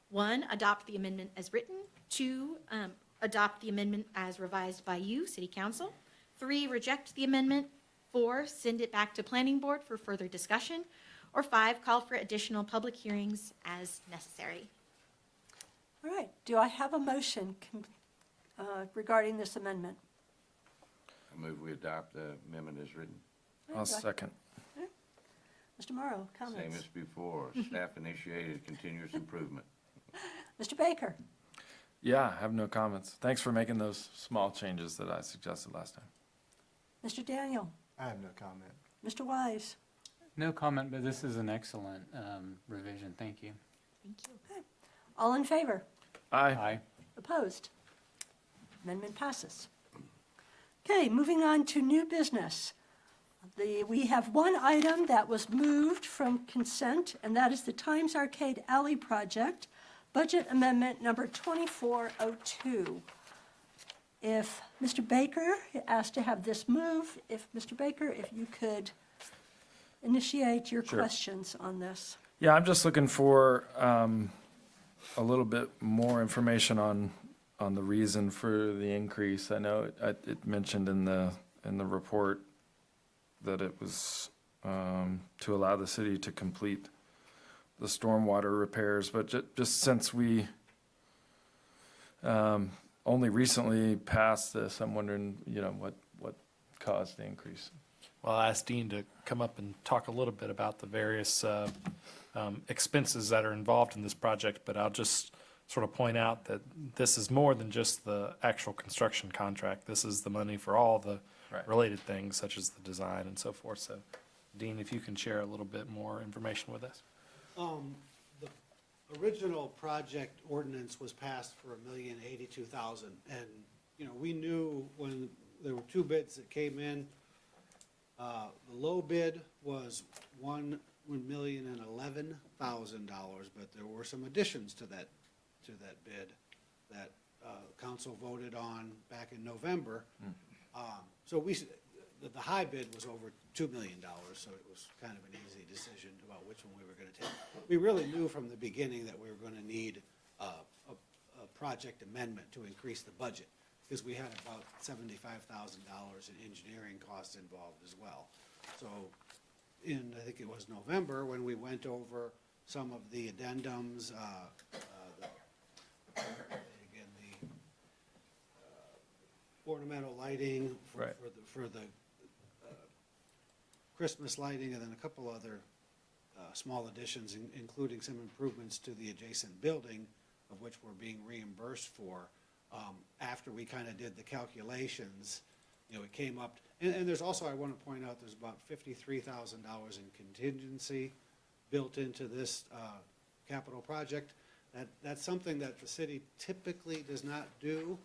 1, adopt the amendment as written. 2, adopt the amendment as revised by you, City Council. 3, reject the amendment. 4, send it back to Planning Board for further discussion. Or 5, call for additional public hearings as necessary. All right, do I have a motion regarding this amendment? I move we adopt the amendment as written. I'll second. Mr. Morrow, Same comments? as before, staff-initiated continuous improvement. Mr. Baker? Yeah, I have no comments. Thanks for making those small changes that I suggested last time. Mr. Daniel? I have no comment. Mr. Wise? No comment, but this is an excellent revision. Thank you. Thank you. All in favor? Aye. Aye. Opposed? Amendment passes. Okay, moving on to new business. We have one item that was moved from consent, and that is the Times Arcade Alley project, budget amendment number 2402. If Mr. Baker asked to have this move, if Mr. Baker, if you could initiate your Sure. questions on this. Yeah, I'm just looking for a little bit more information on the reason for the increase. I know it mentioned in the report that it was to allow the city to complete the stormwater repairs, but just since we only recently passed this, I'm wondering, what caused the increase? Well, I asked Dean to come up and talk a little bit about the various expenses that are involved in this project, but I'll just sort of point out that this is more than just the actual construction contract. This is the money for all the Right. related things, such as the design and so forth. So, Dean, if you can share a little bit more information with us. The original project ordinance was passed for $1,082,000, and, we knew when there were 2 bids that came in, the low bid was $1,011,000, but there were some additions to that bid that council voted on back in November. So the high bid was over $2 million, so it was kind of an easy decision about which one we were going to take. We really knew from the beginning that we were going to need a project amendment to increase the budget, because we had about $75,000 in engineering costs involved as well. So I think it was November, when we went over some of the addendums, again, the ornamental lighting Right. for the Christmas lighting, and then a couple other small additions, including some improvements to the adjacent building, of which we're being reimbursed for. after we kind of did the calculations, you know, it came up, and there's also, I want to point out, there's about $53,000 in contingency built into this capital project. That's something that the city typically does not do,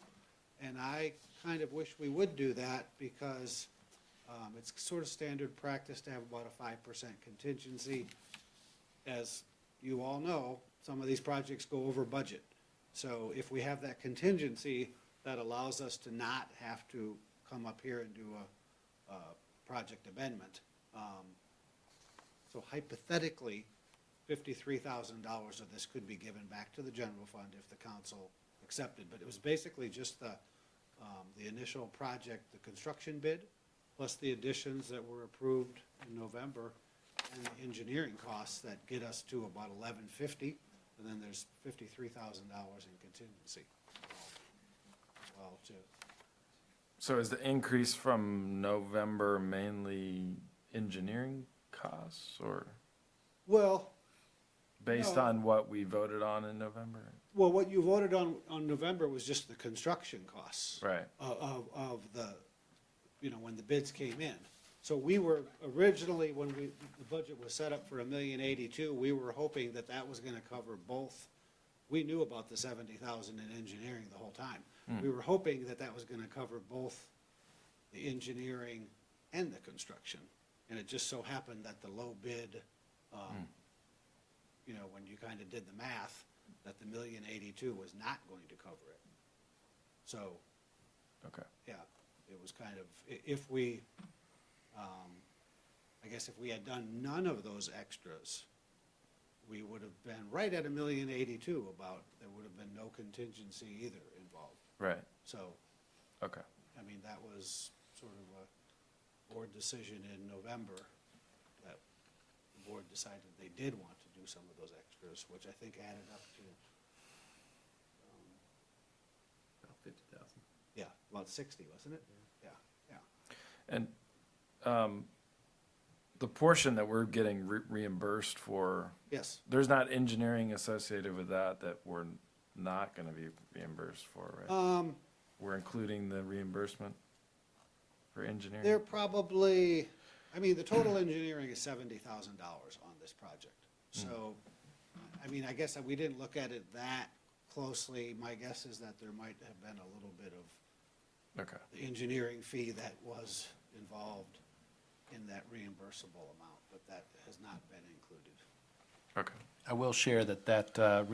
and I kind of wish we would do that because it's sort of standard practice to have about a 5% contingency. As you all know, some of these projects go over budget. So if we have that contingency, that allows us to not have to come up here and do a project amendment. So hypothetically, $53,000 of this could be given back to the general fund if the council accepted. But it was basically just the initial project, the construction bid, plus the additions that were approved in November, and the engineering costs that get us to about $1150, and then there's $53,000 in contingency. Well, too. So is the increase from November mainly engineering costs, or Well, based no. on what we voted on in November? Well, what you voted on November was just the construction costs. Right. Of the, you know, when the bids came in. So we were originally, when the budget was set up for $1,082,000, we were hoping that that was gonna cover both. We knew about the $70,000 in engineering the whole time. We were hoping that that was gonna cover both the engineering and the construction. And it just so happened that the low bid, you know, when you kind of did the math, that the $1,082,000 was not going to cover it. So, Okay. yeah, it was kind of, if we, I guess if we had done none of those extras, we would have been right at $1,082,000 about, there would have been no contingency either involved. Right. So, Okay. I mean, that was sort of a board decision in November that the board decided they did want to do some of those extras, which I think added up to, About 50,000. yeah, about 60, wasn't it? Yeah, yeah. And the portion that we're getting reimbursed for, Yes. there's not engineering associated with that we're not gonna be reimbursed for, right? We're including the reimbursement for engineering? They're probably, I mean, the total engineering is $70,000 on this project. So, I mean, I guess that we didn't look at it that closely. My guess is that there might have been a little bit of Okay. the engineering fee that was involved in that reimbursable amount, but that has not been included. Okay. I will share that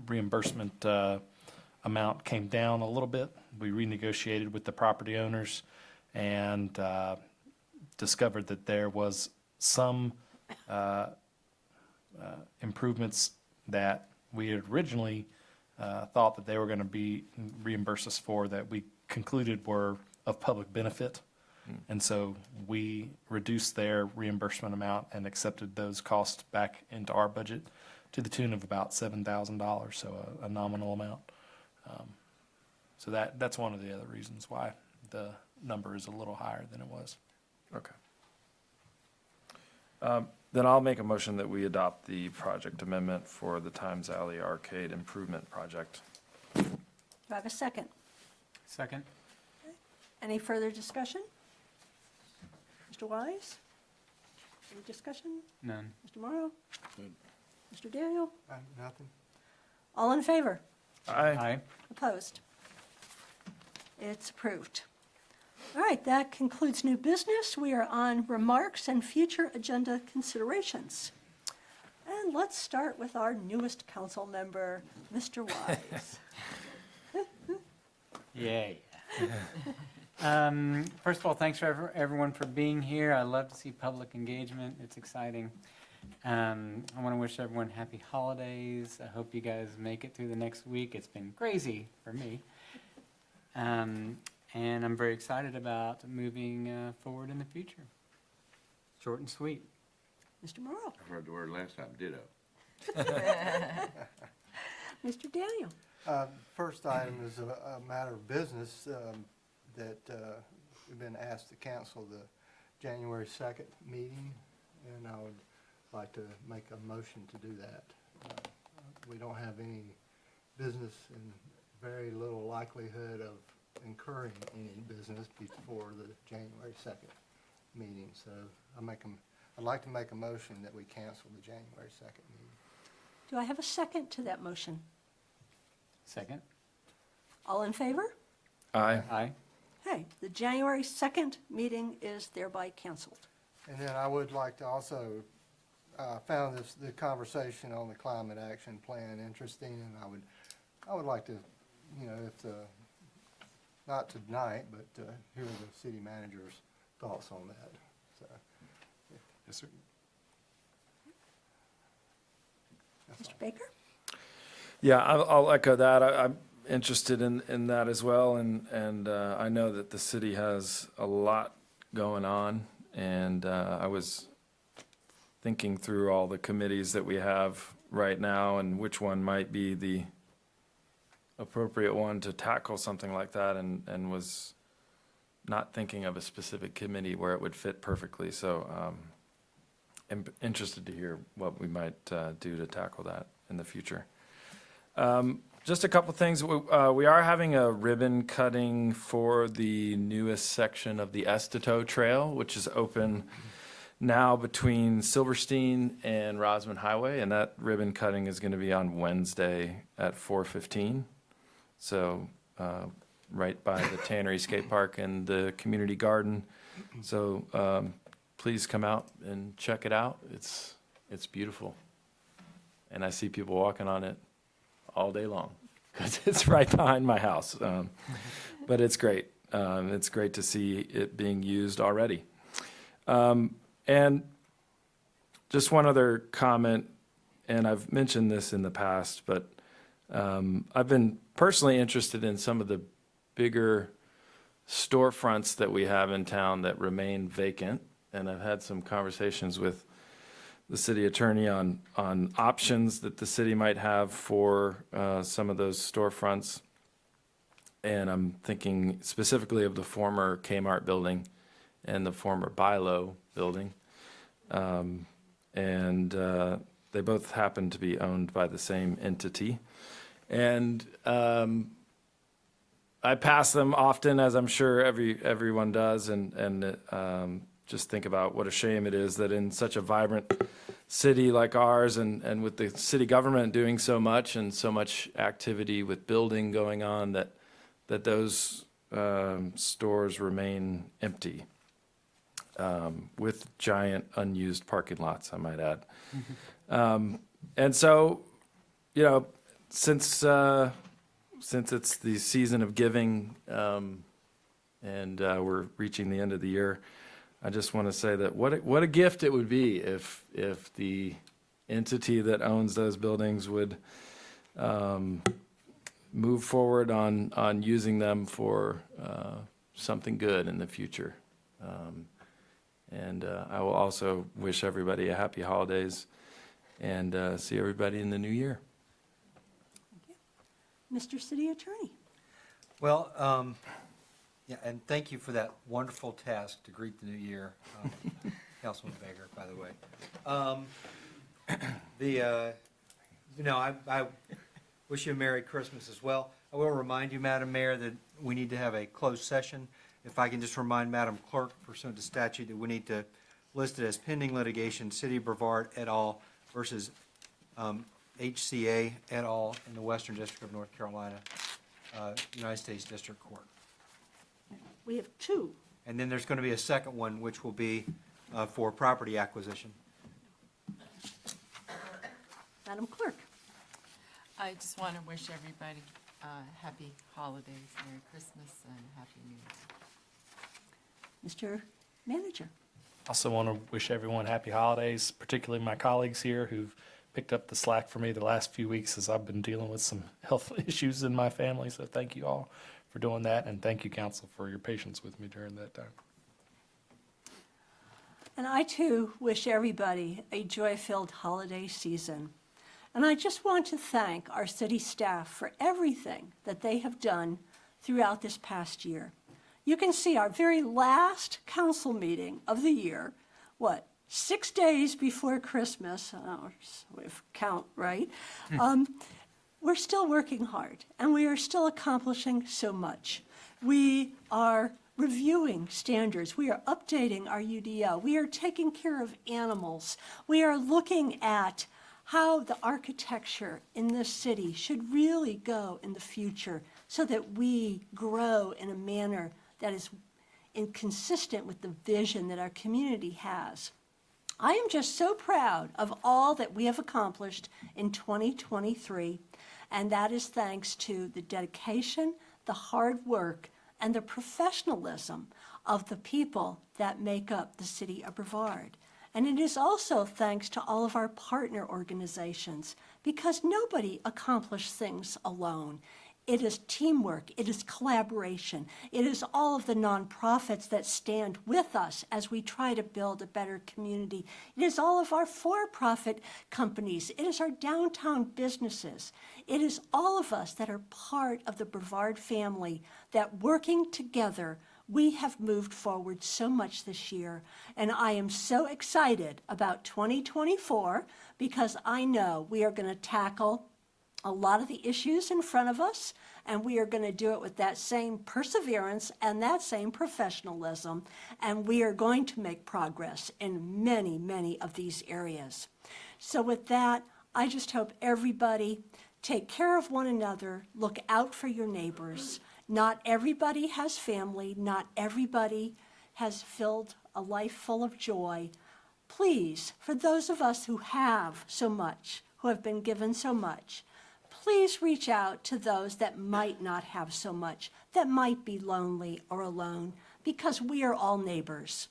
reimbursement amount came down a little bit. We renegotiated with the property owners and discovered that there was some improvements that we had originally thought that they were going to be reimburse us for that we concluded were of public benefit. And so we reduced their reimbursement amount and accepted those costs back into our budget to the tune of about $7,000, so a nominal amount. So that's one of the other reasons why the number is a little higher than it was. Okay. Then I'll make a motion that we adopt the project amendment for the Times Alley Arcade Improvement Project. Do I have a second? Second? Any further discussion? Mr. Wise? Any discussion? None. Mr. Morrow? Mr. Daniel? Nothing? All in favor? Aye. Opposed? It's approved. All right, that concludes new business. We are on remarks and future agenda considerations. And let's start with our newest council member, Mr. Wise. Yay. First of all, thanks for everyone for being here. I love to see public engagement. It's exciting. I want to wish everyone happy holidays. I hope you guys make it through the next week. It's been crazy for me. And I'm very excited about moving forward in the future. Short and sweet. Mr. Morrow? I heard the word last time, ditto. Mr. Daniel? First item is a matter of business that we've been asked to cancel the January 2nd meeting, and I would like to make a motion to do that. We don't have any business very little likelihood of incurring any business before the January 2nd meeting. So I'd like to make a motion that we cancel the January 2nd meeting. Do I have a second to that motion? Second? All in favor? Aye. Aye. Okay, the January 2nd meeting is thereby canceled. And then I would like to also, found the conversation on the climate action plan interesting, and I would like to, not tonight, but hear the city manager's thoughts on that. So, Yes, sir. that's all. Mr. Baker? Yeah, I'll echo that. I'm interested in that as well, and I know that the city has a lot going on, and I was thinking through all the committees that we have right now and which one might be the appropriate one to tackle something like that, and was not thinking of a specific committee where it would fit perfectly. So I'm interested to hear what we might do to tackle that in the future. Just a couple things. We are having a ribbon cutting for the newest section of the Estato Trail, which is open now between Silverstein and Rosman Highway, and that ribbon cutting is going to be on Wednesday at 4:15. So right by the Tannery Skate Park and the community garden. So please come out and check it out. It's beautiful, and I see people walking on it all day long because it's right behind my house. But it's great. It's great to see it being used already. And just one other comment, and I've mentioned this in the past, but I've been personally interested in some of the bigger storefronts that we have in town that remain vacant. And I've had some conversations with the city attorney on options that the city might have for some of those storefronts. And I'm thinking specifically of the former Kmart building and the former Bilo building. They both happen to be owned by the same entity. And I pass them often, as I'm sure everyone does, and just think about what a shame it is that in such a vibrant city like ours, and with the city government doing so much and so much activity with building going on, that those stores remain empty, with giant unused parking lots, I might add. And so, since it's the season of giving, and we're reaching the end of the year, I just want to say that what a gift it would be if the entity that owns those buildings would move forward on using them for something good in the future. And I will also wish everybody a happy holidays and see everybody in the new year. Mr. City Attorney? Well, yeah, and thank you for that wonderful task to greet the new year, Councilman Baker, by the way. I wish you a Merry Christmas as well. I will remind you, Madam Mayor, that we need to have a closed session. If I can just remind Madam Clerk, pursuant to statute, that we need to list it as pending litigation, City of Brevard et al. Versus HCA et al. In the Western District of North Carolina, United States District Court. We have two. And then there's going to be a second one, which will be for property acquisition. Madam Clerk? I just want to wish everybody happy holidays, Merry Christmas, and Happy New Year. Mr. Manager? Also want to wish everyone happy holidays, particularly my colleagues here who've picked up the slack for me the last few weeks as I've been dealing with some health issues in my family. So thank you all for doing that, and thank you, Council, for your patience with me during that time. And I, too, wish everybody a joy-filled holiday season. And I just want to thank our city staff for everything that they have done throughout this past year. You can see our very last council meeting of the year, 6 days before Christmas, if count right, we're still working hard, and we are still accomplishing so much. We are reviewing standards. We are updating our UDO. We are taking care of animals. We are looking at how the architecture in this city should really go in the future so that we grow in a manner that is consistent with the vision that our community has. I am just so proud of all that we have accomplished in 2023, and that is thanks to the dedication, the hard work, and the professionalism of the people that make up the city of Brevard. And it is also thanks to all of our partner organizations, because nobody accomplishes things alone. It is teamwork, it is collaboration, it is all of the nonprofits that stand with us as we try to build a better community. It is all of our for-profit companies, it is our downtown businesses. It is all of us that are part of the Brevard family that working together, we have moved forward so much this year. And I am so excited about 2024 because I know we are going to tackle a lot of the issues in front of us, and we are going to do it with that same perseverance and that same professionalism, and we are going to make progress in many, many of these areas. So with that, I just hope everybody take care of one another, look out for your neighbors. Not everybody has family, not everybody has filled a life full of joy. Please, for those of us who have so much, who have been given so much, please reach out to those that might not have so much, that might be lonely or alone, because we are all neighbors.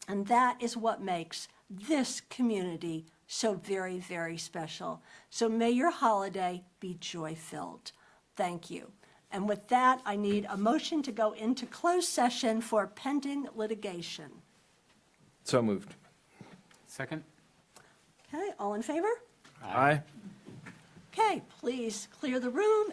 And that is what makes this community so very, very special. So may your holiday be joy-filled. Thank you. And with that, I need a motion to go into closed session for pending litigation. So moved. Second? Okay, all in favor? Aye. Okay, please clear the room